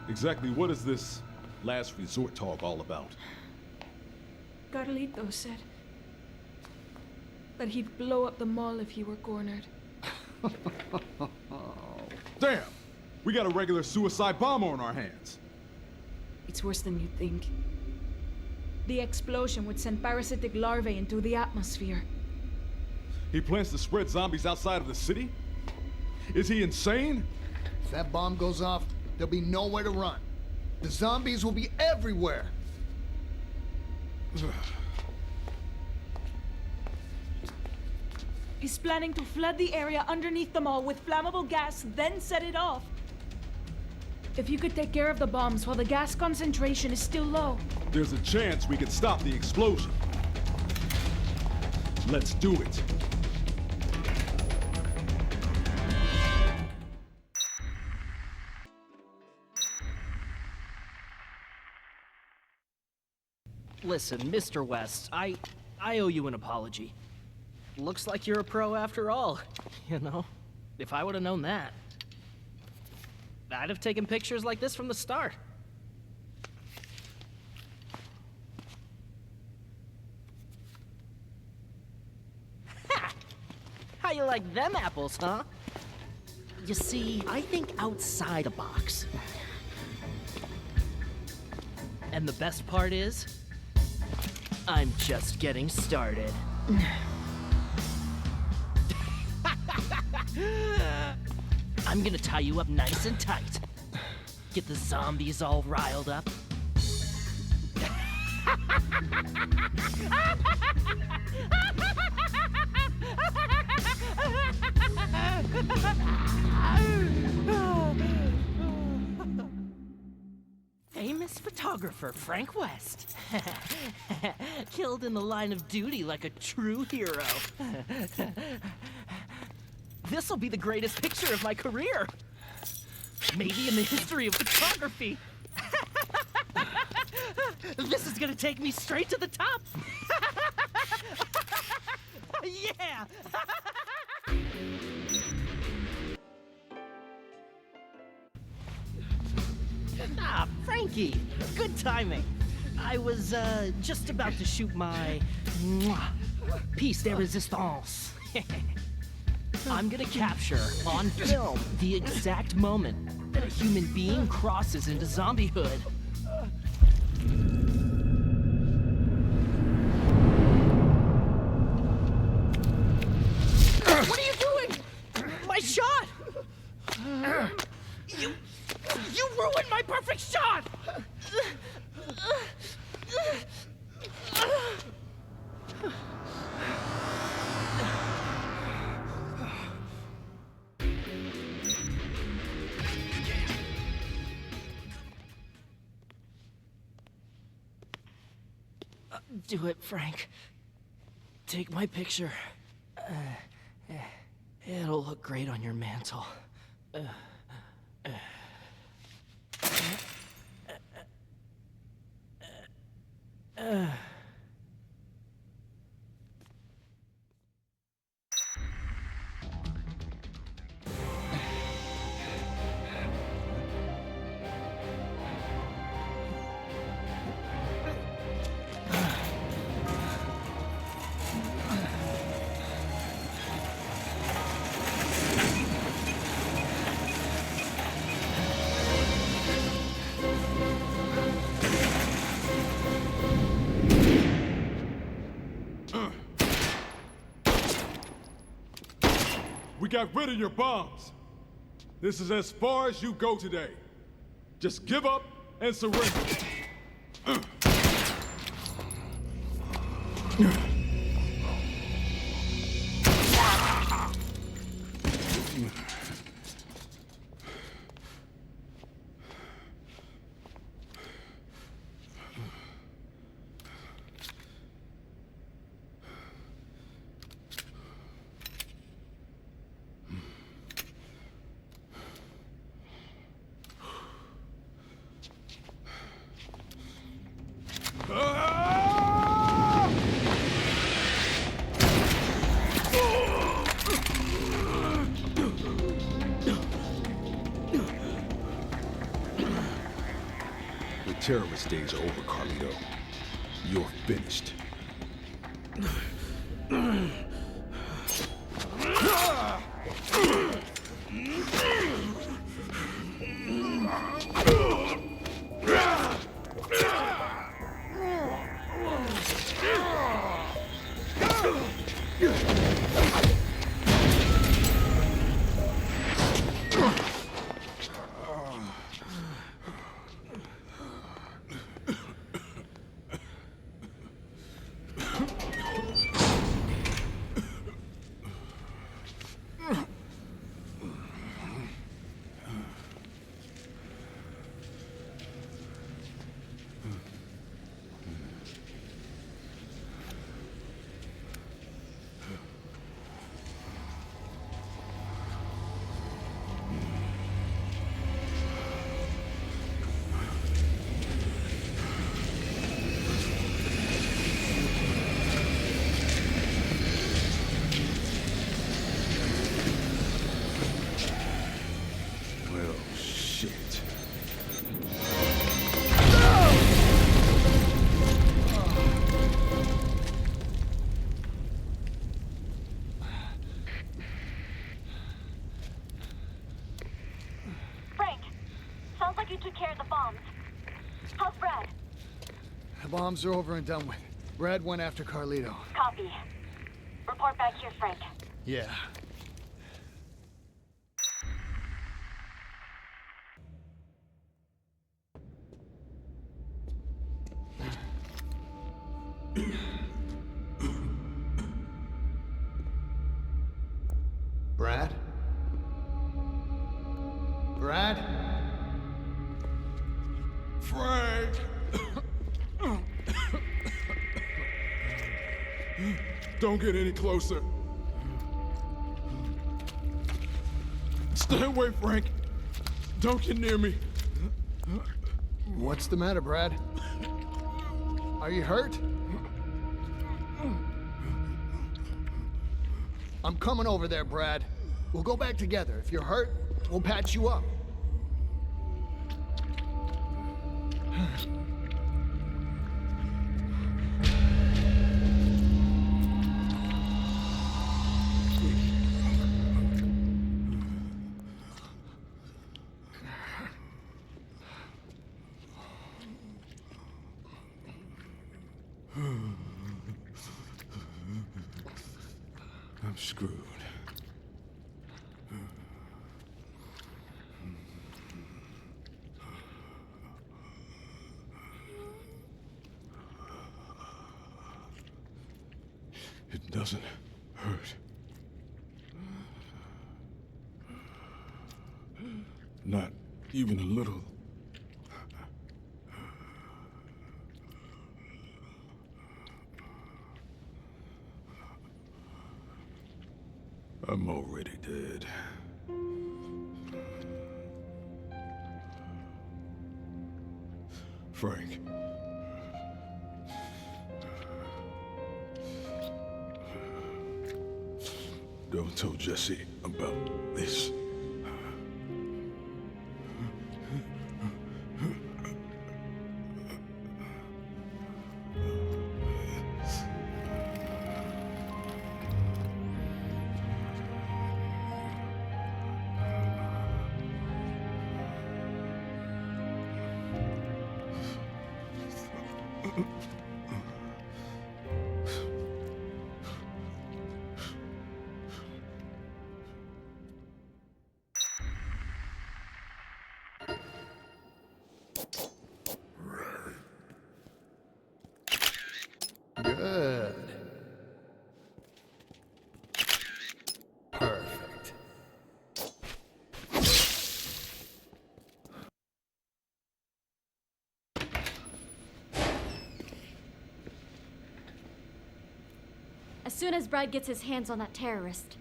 Exactly what is this last resort talk all about? Carlito said that he'd blow up the mall if he were cornered. Damn! We got a regular suicide bomber on our hands. It's worse than you think. The explosion would send parasitic larvae into the atmosphere. He plans to spread zombies outside of the city? Is he insane? If that bomb goes off, there'll be nowhere to run. The zombies will be everywhere. He's planning to flood the area underneath the mall with flammable gas, then set it off. If you could take care of the bombs while the gas concentration is still low. There's a chance we could stop the explosion. Let's do it. Listen, Mr. West, I owe you an apology. Looks like you're a pro after all, you know? If I would have known that, I'd have taken pictures like this from the start. Ha! How you like them apples, huh? You see, I think outside a box. And the best part is, I'm just getting started. I'm gonna tie you up nice and tight. Get the zombies all riled up. Famous photographer Frank West. Killed in the line of duty like a true hero. This'll be the greatest picture of my career. Maybe in the history of photography. This is gonna take me straight to the top. Yeah! Ah, Frankie! Good timing. I was, just about to shoot my piece de resistance. I'm gonna capture, on film, the exact moment that a human being crosses into zombiehood. What are you doing? My shot! You ruined my perfect shot! Do it, Frank. Take my picture. It'll look great on your mantle. We got rid of your bombs. This is as far as you go today. Just give up and surrender. The terrorist days are over, Carlito. You're finished. You took care of the bombs. How's Brad? The bombs are over and done with. Brad went after Carlito. Copy. Report back here, Frank. Yeah. Brad? Brad? Frank! Don't get any closer. Stay away, Frank. Don't get near me. What's the matter, Brad? Are you hurt? I'm coming over there, Brad. We'll go back together. If you're hurt, we'll patch you up. I'm screwed. It doesn't hurt. Not even a little. I'm already dead. Frank. Don't tell Jesse about this. Good. Perfect. As soon as Brad gets his hands on that terrorist,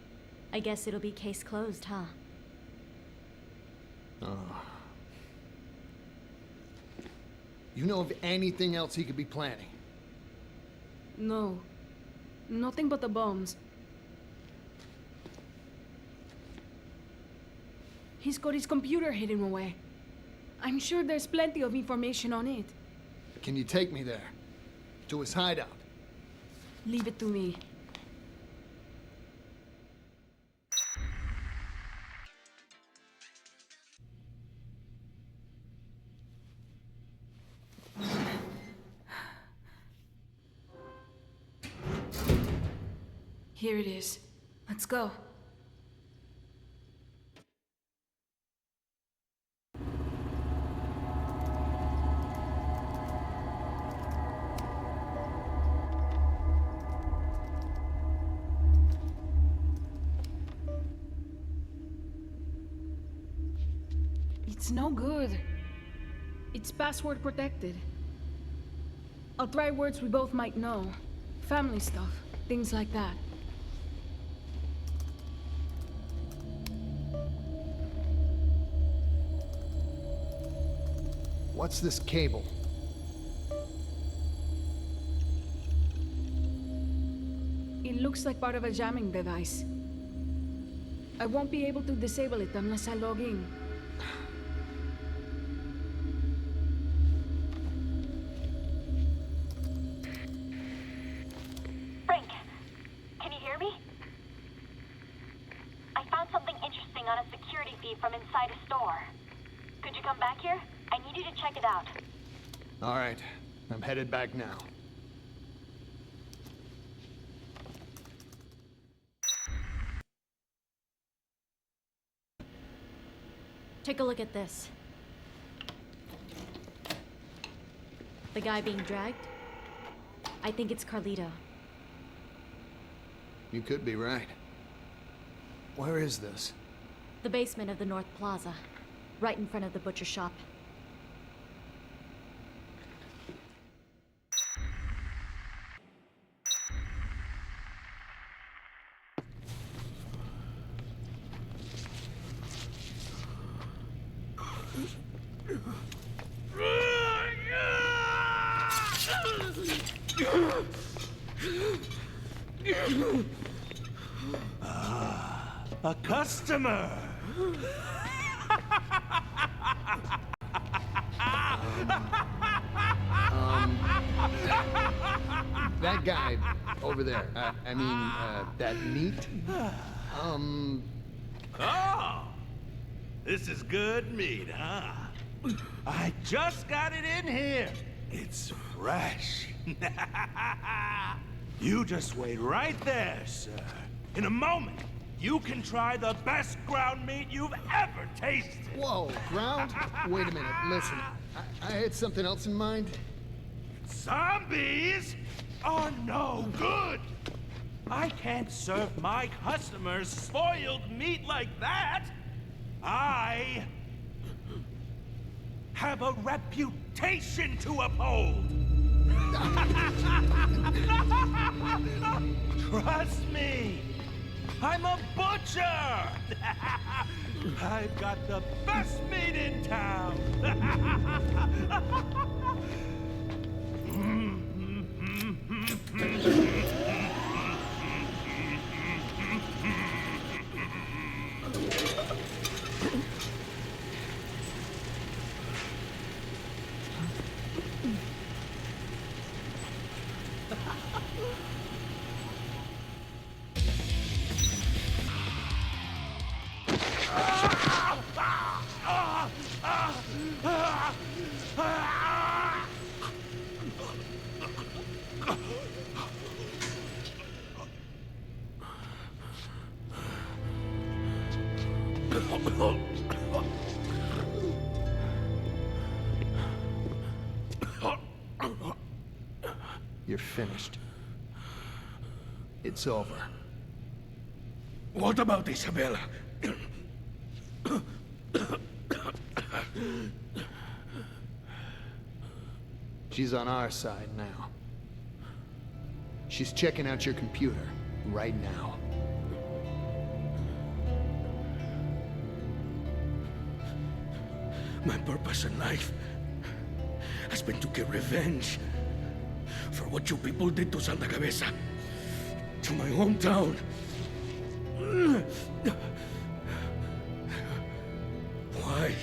I guess it'll be case closed, huh? Oh. You know of anything else he could be planning? No. Nothing but the bombs. He's got his computer hidden away. I'm sure there's plenty of information on it. Can you take me there? To his hideout? Leave it to me. Here it is. Let's go. It's no good. It's password protected. I'll try words we both might know. Family stuff, things like that. What's this cable? It looks like part of a jamming device. I won't be able to disable it unless I log in. Frank, can you hear me? I found something interesting on a security feed from inside a store. Could you come back here? I need you to check it out. All right, I'm headed back now. Take a look at this. The guy being dragged? I think it's Carlito. You could be right. Where is this? The basement of the North Plaza, right in front of the butcher shop. A customer! That guy over there, that meat, Oh! This is good meat, huh? I just got it in here. It's fresh. You just wait right there, sir. In a moment, you can try the best ground meat you've ever tasted. Whoa, ground? Wait a minute, listen. I had something else in mind. Zombies are no good. I can't serve my customers spoiled meat like that. I have a reputation to uphold. Trust me, I'm a butcher. I've got the best meat in town. You're finished. It's over. What about Isabella? She's on our side now. She's checking out your computer right now. My purpose in life has been to get revenge for what you people did to Santa Cabeza, to my hometown. Why?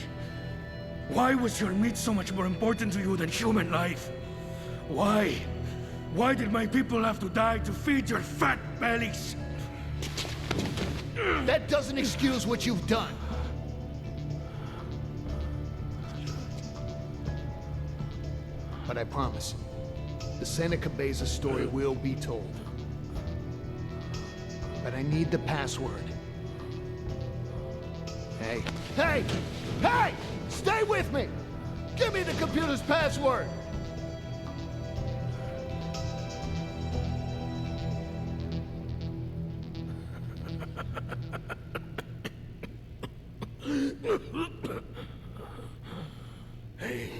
Why was your meat so much more important to you than human life? Why? Why did my people have to die to feed your fat bellies? That doesn't excuse what you've done. But I promise you, the Santa Cabeza story will be told. But I need the password. Hey, hey, hey! Stay with me! Give me the computer's password! Hey.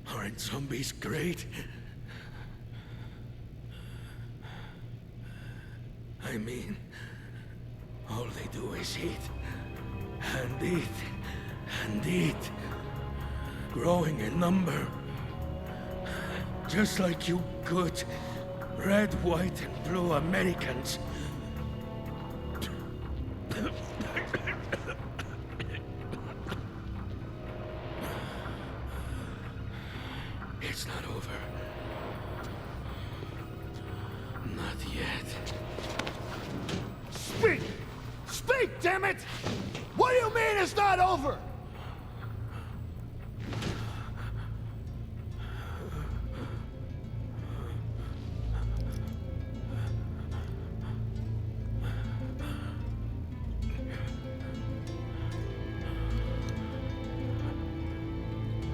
Aren't zombies great? I mean, all they do is eat, and eat, and eat, growing in number. Just like you good red, white, and blue Americans. It's not over. Not yet. Speak! Speak, damn it! What do you mean it's not over?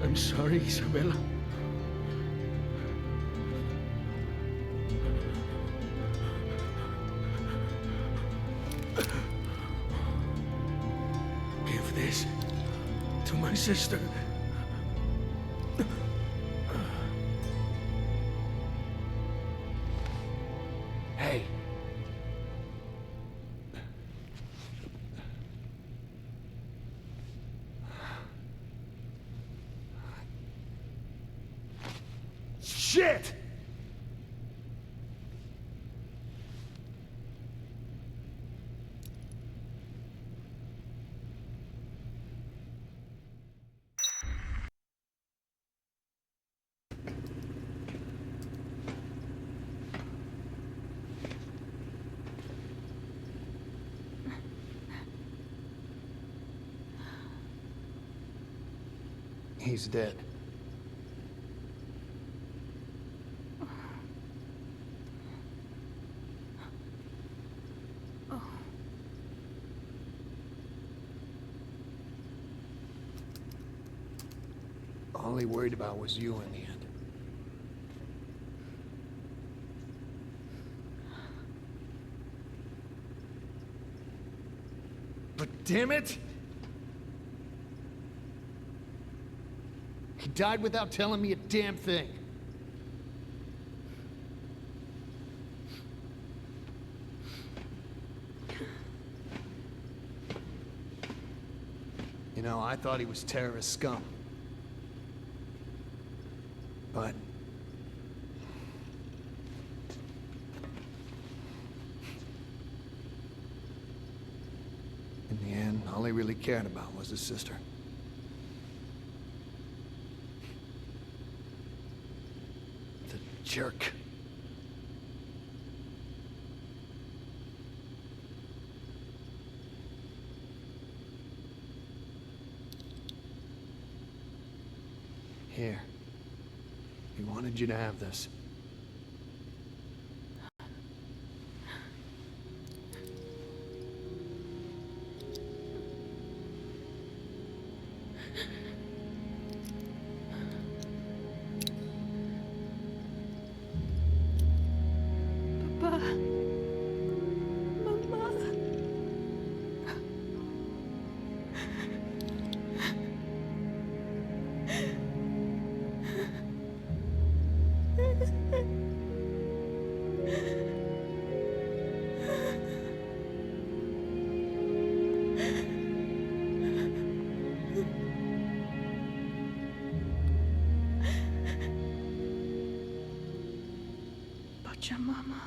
I'm sorry, Isabella. Give this to my sister. Hey. Shit! He's dead. All he worried about was you in the end. But damn it! He died without telling me a damn thing. You know, I thought he was terrorist scum. But... in the end, all he really cared about was his sister. The jerk. Here. He wanted you to have this. Papa. Mama. Pachamama.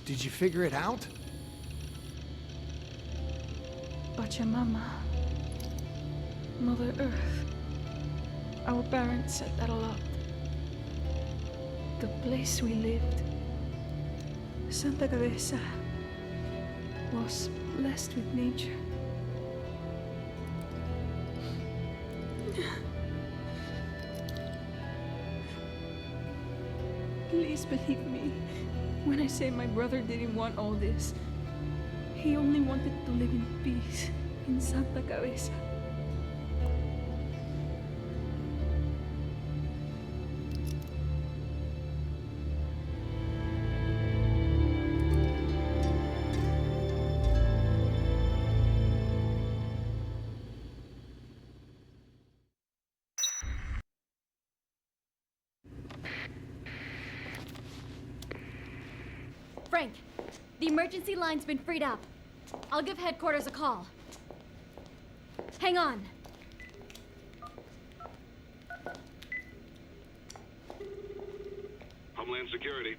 Did you figure it out? Pachamama. Mother Earth. Our parents set that all up. The place we lived, Santa Cabeza, was blessed with nature. Please believe me when I say my brother didn't want all this. He only wanted to live in peace in Santa Cabeza. Frank, the emergency line's been freed up. I'll give headquarters a call. Hang on. Homeland Security.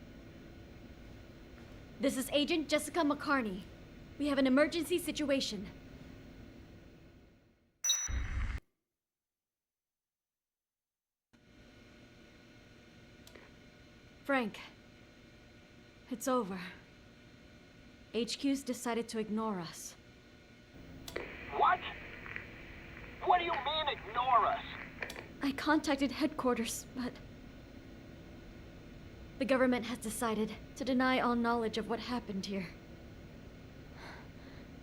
This is Agent Jessica McCarney. We have an emergency situation. Frank, it's over. HQ's decided to ignore us. What? What do you mean, ignore us? I contacted headquarters, but the government has decided to deny all knowledge of what happened here.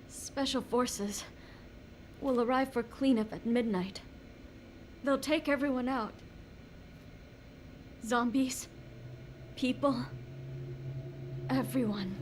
Special forces will arrive for cleanup at midnight. They'll take everyone out. Zombies, people, everyone.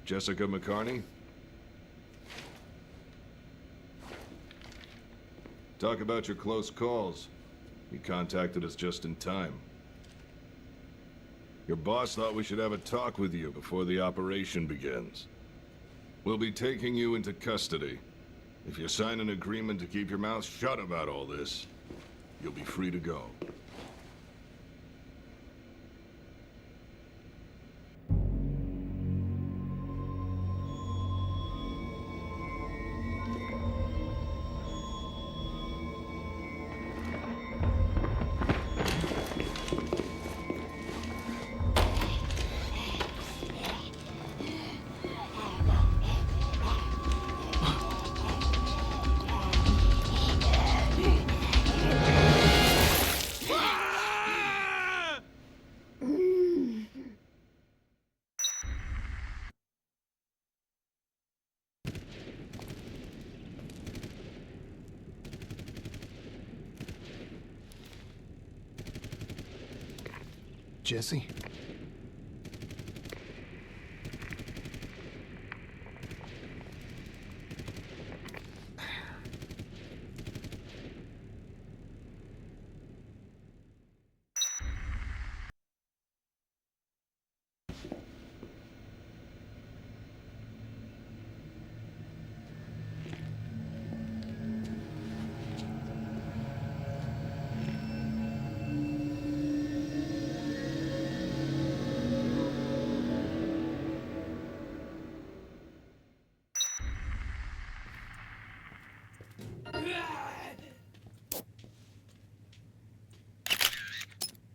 Jessica McCarney? Talk about your close calls. You contacted us just in time. Your boss thought we should have a talk with you before the operation begins. We'll be taking you into custody. If you sign an agreement to keep your mouth shut about all this, you'll be free to go. Jesse?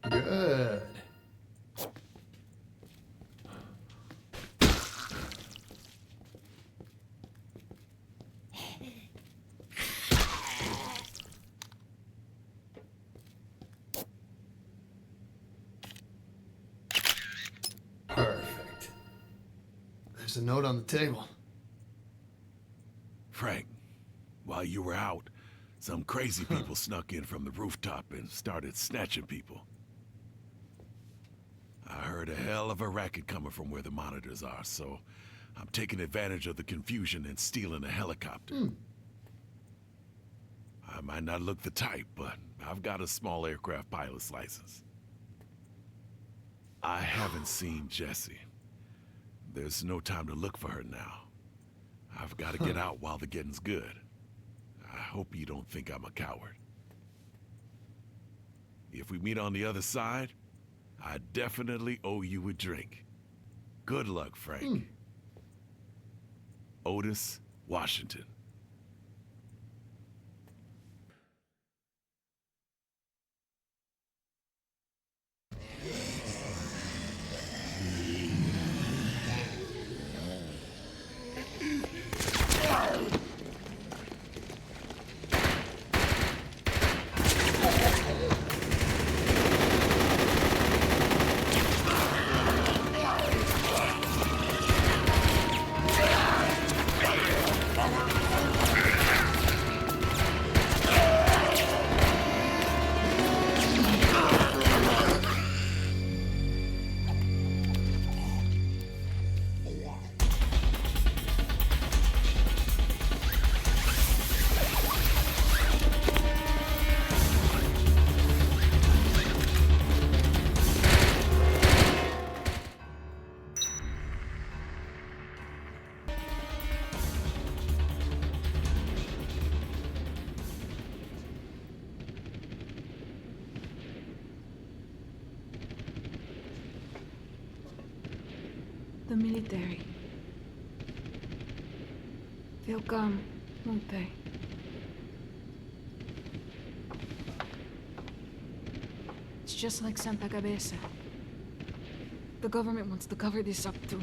Good. Perfect. There's a note on the table. Frank, while you were out, some crazy people snuck in from the rooftop and started snatching people. I heard a hell of a racket coming from where the monitors are, so I'm taking advantage of the confusion and stealing a helicopter. I might not look the type, but I've got a small aircraft pilot's license. I haven't seen Jessie. There's no time to look for her now. I've got to get out while the getting's good. I hope you don't think I'm a coward. If we meet on the other side, I definitely owe you a drink. Good luck, Frank. Otis, Washington. The military. They'll come, won't they? It's just like Santa Cabeza. The government wants to cover this up too.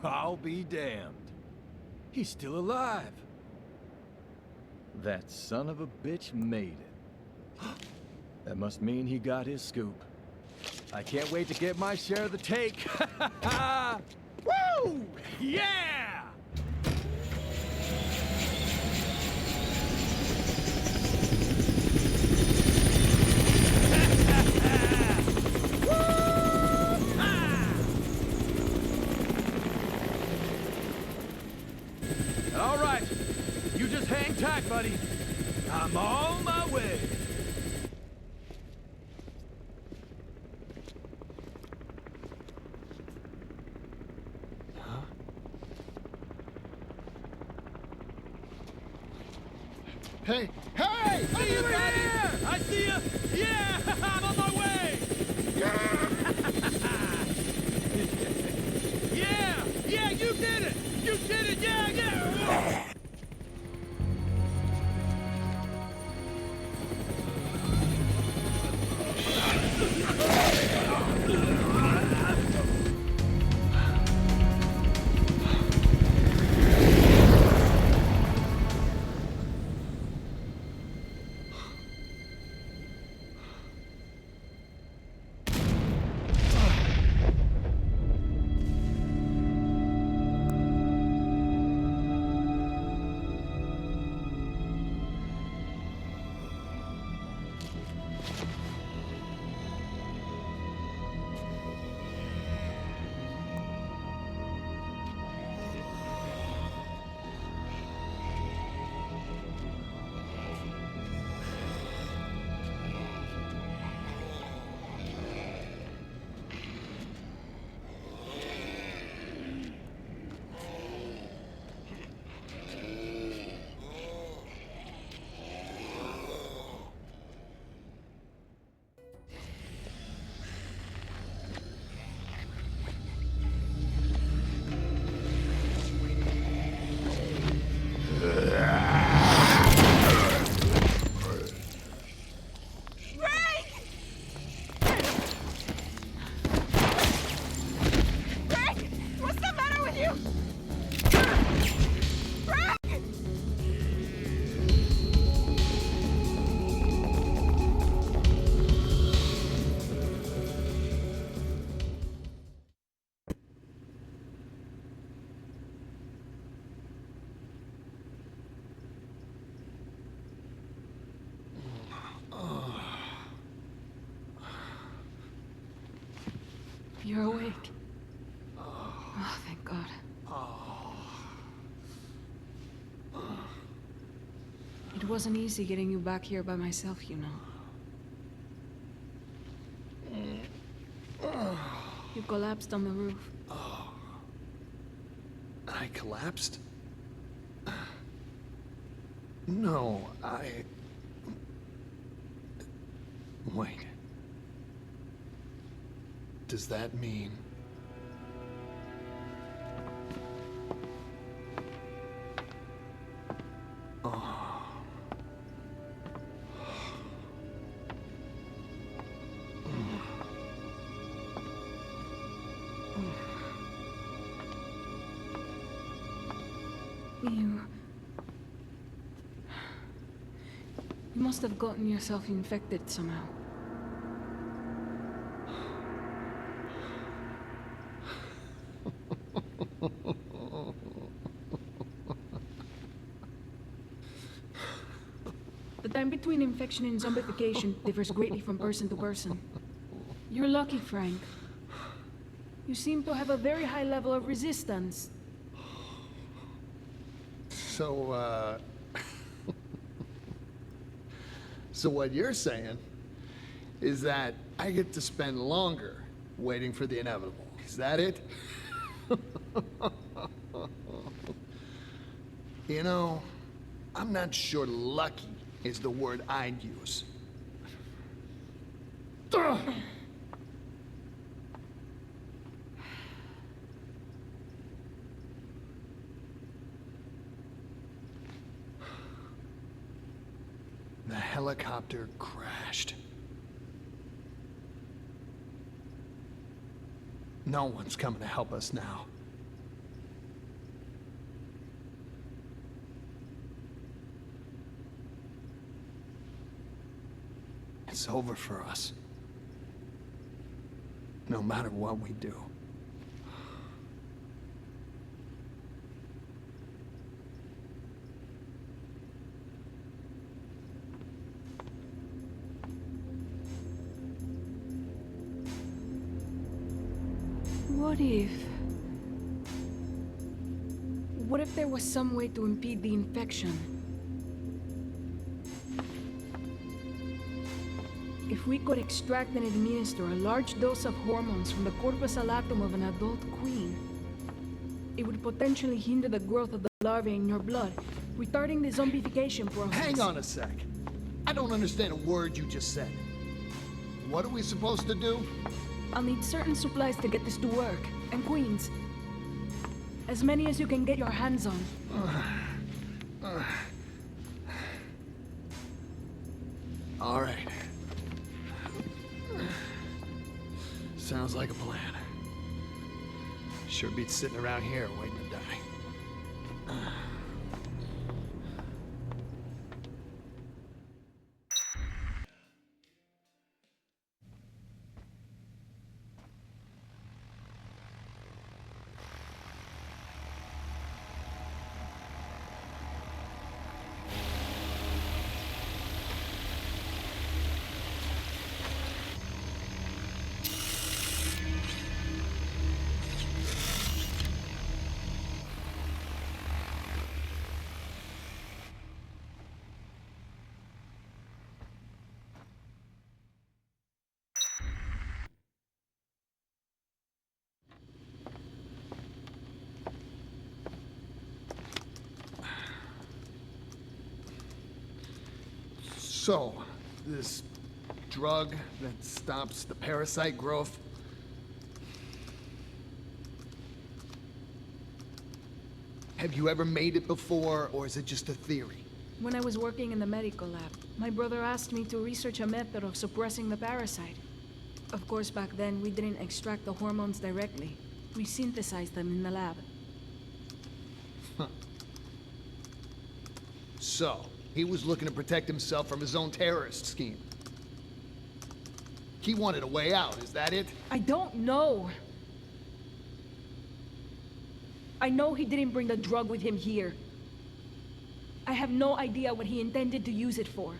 I'll be damned. He's still alive. That son of a bitch made it. That must mean he got his scoop. I can't wait to get my share of the take. Woo! Yeah! All right, you just hang tight, buddy. I'm on my way. Hey! Hey! See you, buddy! I see you! Yeah! I'm on my way! Yeah! Yeah, you did it! You did it! Yeah, yeah! You're awake. Oh, thank God. It wasn't easy getting you back here by myself, you know. You collapsed on the roof. I collapsed? No, Wait. Does that mean... You must have gotten yourself infected somehow. The time between infection and zombification differs greatly from person to person. You're lucky, Frank. You seem to have a very high level of resistance. So, So what you're saying is that I get to spend longer waiting for the inevitable. Is that it? You know, I'm not sure lucky is the word I'd use. Ugh. The helicopter crashed. No one's coming to help us now. it's over for us. No matter what we do. What if there was some way to impede the infection? If we could extract and administer a large dose of hormones from the corpus allatum of an adult queen, it would potentially hinder the growth of the larvae in your blood, retarding the zombification process. Hang on a sec. I don't understand a word you just said. What are we supposed to do? I'll need certain supplies to get this to work, and queens. As many as you can get your hands on. All right. Sounds like a plan. Sure beats sitting around here waiting to die. So, this drug that stops the parasite growth, have you ever made it before, or is it just a theory? When I was working in the medical lab, my brother asked me to research a method of suppressing the parasite. Of course, back then, we didn't extract the hormones directly. We synthesized them in the lab. Huh. So, he was looking to protect himself from his own terrorist scheme. He wanted a way out, is that it? I don't know. I know he didn't bring the drug with him here. I have no idea what he intended to use it for.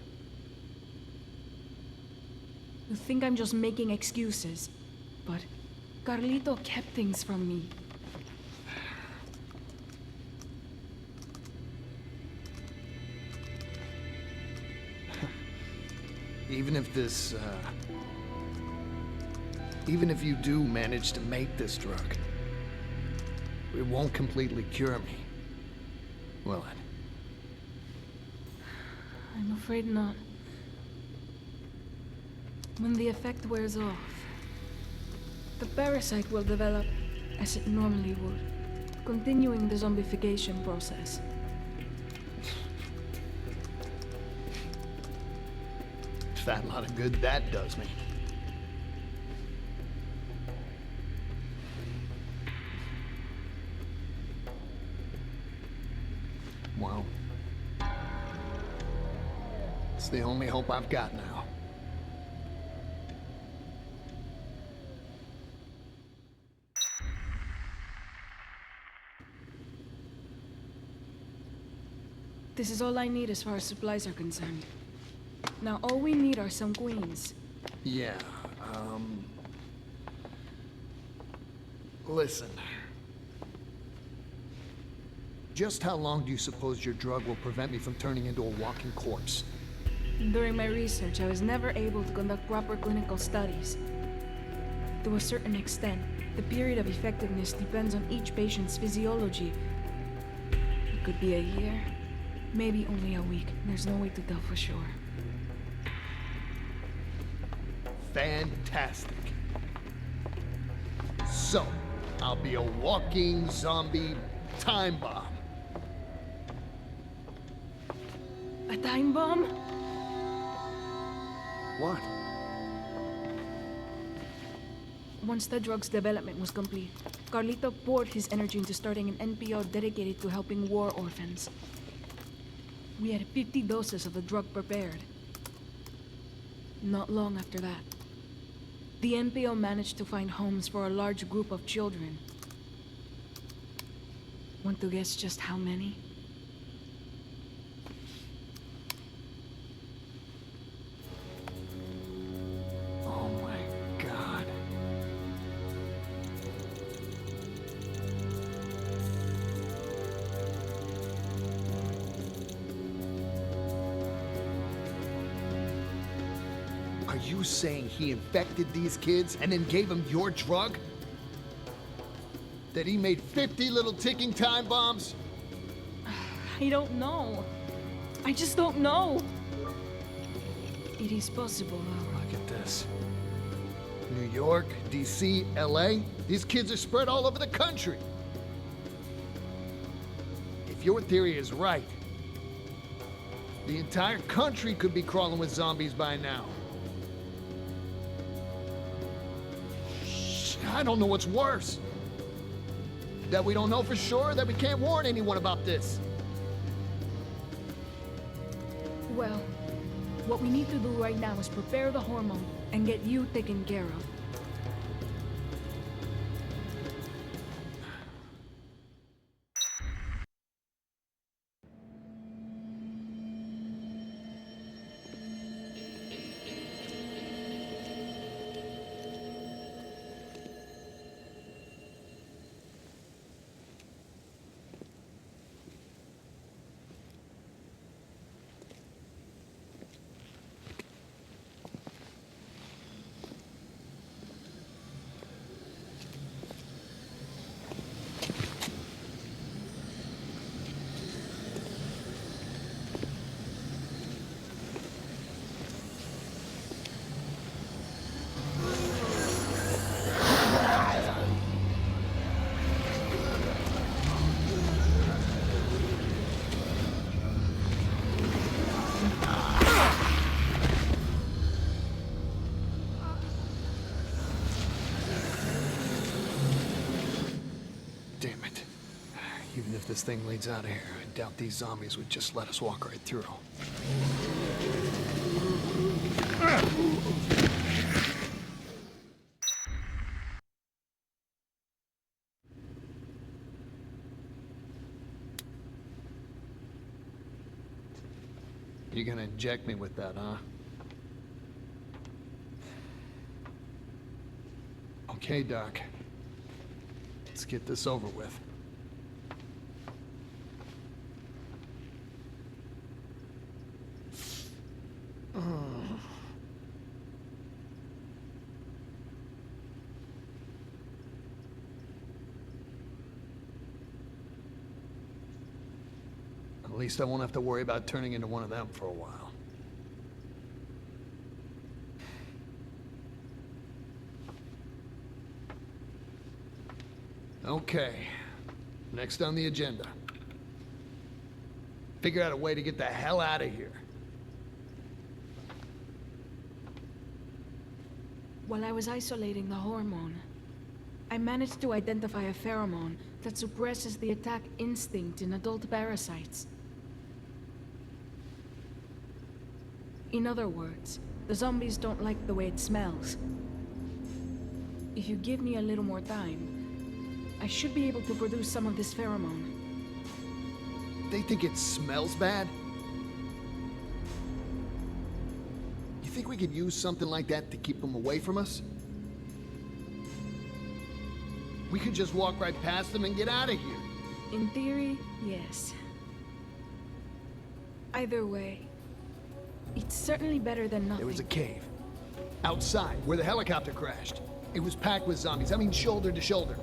You think I'm just making excuses, but Carlito kept things from me. Even if this, even if you do manage to make this drug, it won't completely cure me, will it? I'm afraid not. When the effect wears off, the parasite will develop as it normally would, continuing the zombification process. Fat lot of good that does me. Well, it's the only hope I've got now. This is all I need as far as supplies are concerned. Now all we need are some queens. Yeah, listen. Just how long do you suppose your drug will prevent me from turning into a walking corpse? During my research, I was never able to conduct proper clinical studies. To a certain extent, the period of effectiveness depends on each patient's physiology. It could be a year, maybe only a week. There's no way to tell for sure. Fantastic. So, I'll be a walking zombie time bomb. A time bomb? What? Once the drug's development was complete, Carlito poured his energy into starting an NPO dedicated to helping war orphans. We had 50 doses of the drug prepared. Not long after that, the NPO managed to find homes for a large group of children. Want to guess just how many? Oh my God. Are you saying he infected these kids and then gave them your drug? That he made 50 little ticking time bombs? I don't know. I just don't know. It is possible, though. Look at this. New York, DC, LA. These kids are spread all over the country. If your theory is right, the entire country could be crawling with zombies by now. I don't know what's worse. That we don't know for sure, that we can't warn anyone about this. Well, what we need to do right now is prepare the hormone and get you taken care of. Even if this thing leads out of here, I doubt these zombies would just let us walk right through. You're gonna inject me with that, huh? Okay, Doc. Let's get this over with. At least I won't have to worry about turning into one of them for a while. Okay, next on the agenda. Figure out a way to get the hell out of here. While I was isolating the hormone, I managed to identify a pheromone that suppresses the attack instinct in adult parasites. In other words, the zombies don't like the way it smells. If you give me a little more time, I should be able to produce some of this pheromone. They think it smells bad? You think we could use something like that to keep them away from us? We could just walk right past them and get out of here. In theory, yes. Either way, it's certainly better than nothing. There was a cave. Outside, where the helicopter crashed. It was packed with zombies, I mean shoulder to shoulder.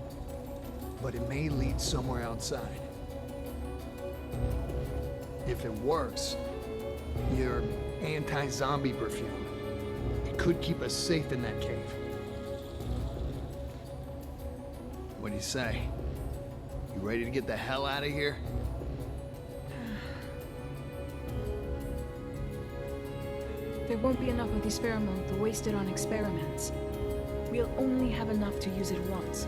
But it may lead somewhere outside. If it works, your anti-zombie perfume, it could keep us safe in that cave. What do you say? You ready to get the hell out of here? There won't be enough of this pheromone to waste it on experiments. We'll only have enough to use it once.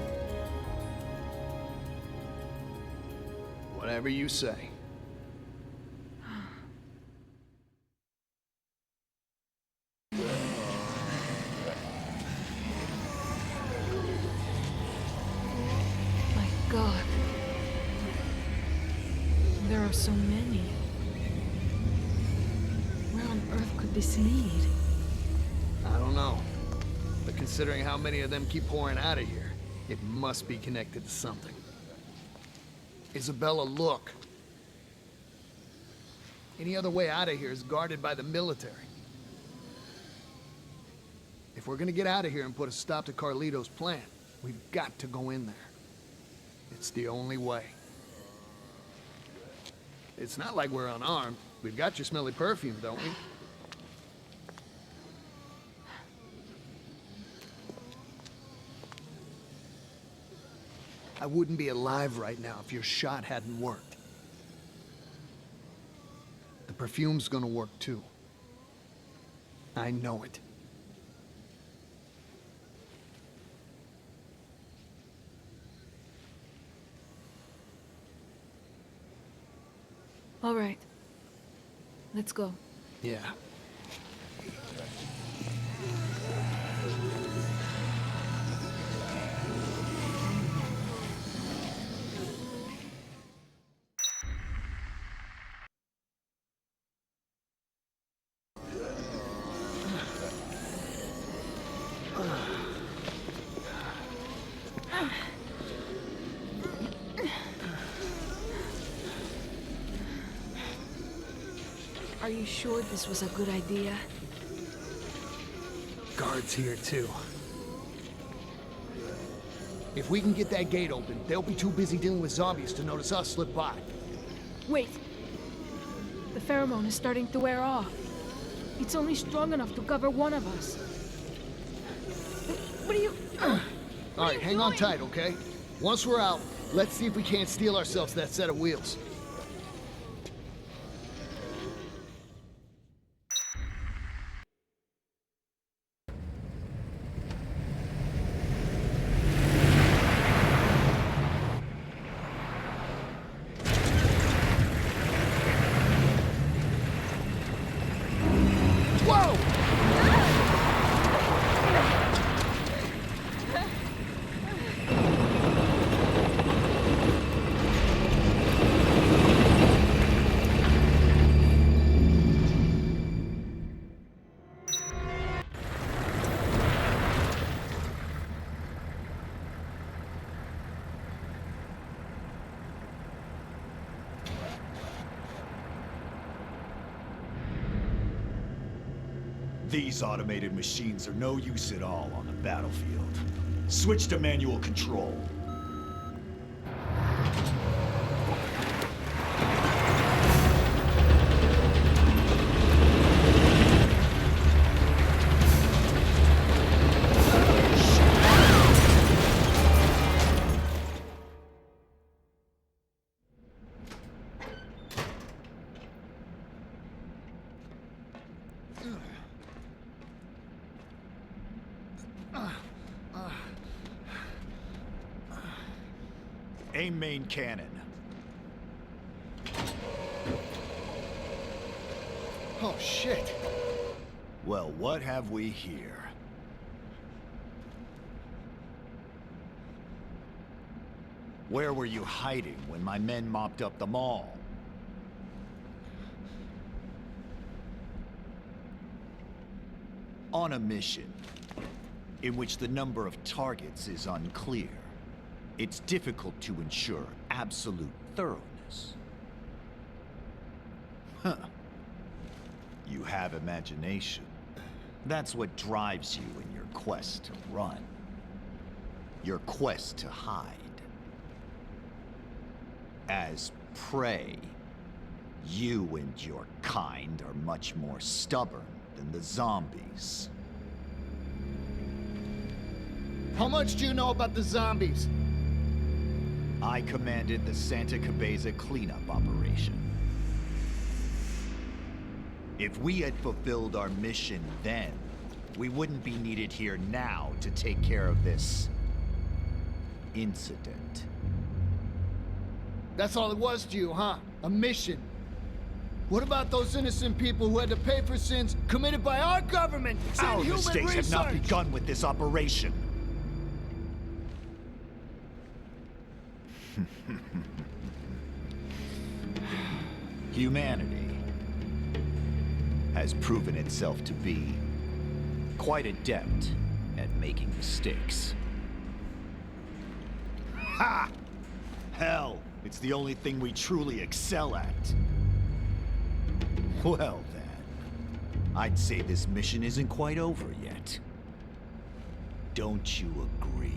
Whatever you say. so many. Where on earth could this lead? I don't know. But considering how many of them keep pouring out of here, it must be connected to something. Isabella, look. Any other way out of here is guarded by the military. If we're gonna get out of here and put a stop to Carlito's plan, we've got to go in there. It's the only way. It's not like we're unarmed. We've got your smelly perfume, don't we? I wouldn't be alive right now if your shot hadn't worked. The perfume's gonna work too. I know it. All right. Let's go. Yeah. Are you sure this was a good idea? Guards here too. If we can get that gate open, they'll be too busy dealing with zombies to notice us slip by. Wait. The pheromone is starting to wear off. It's only strong enough to cover one of us. What are you... All right, hang on tight, okay? Once we're out, let's see if we can't steal ourselves that set of wheels. These automated machines are no use at all on the battlefield. Switch to manual control. Aim main cannon. Oh, shit. Well, what have we here? Where were you hiding when my men mopped up the mall? On a mission, in which the number of targets is unclear, it's difficult to ensure absolute thoroughness. Huh. You have imagination. That's what drives you in your quest to run. Your quest to hide. As prey, you and your kind are much more stubborn than the zombies. How much do you know about the zombies? I commanded the Santa Cabeza cleanup operation. If we had fulfilled our mission then, we wouldn't be needed here now to take care of this incident. That's all it was to you, huh? A mission. What about those innocent people who had to pay for sins committed by our government? Our mistakes have not begun with this operation. Humanity has proven itself to be quite adept at making mistakes. Ha! Hell, it's the only thing we truly excel at. Well then, I'd say this mission isn't quite over yet. Don't you agree?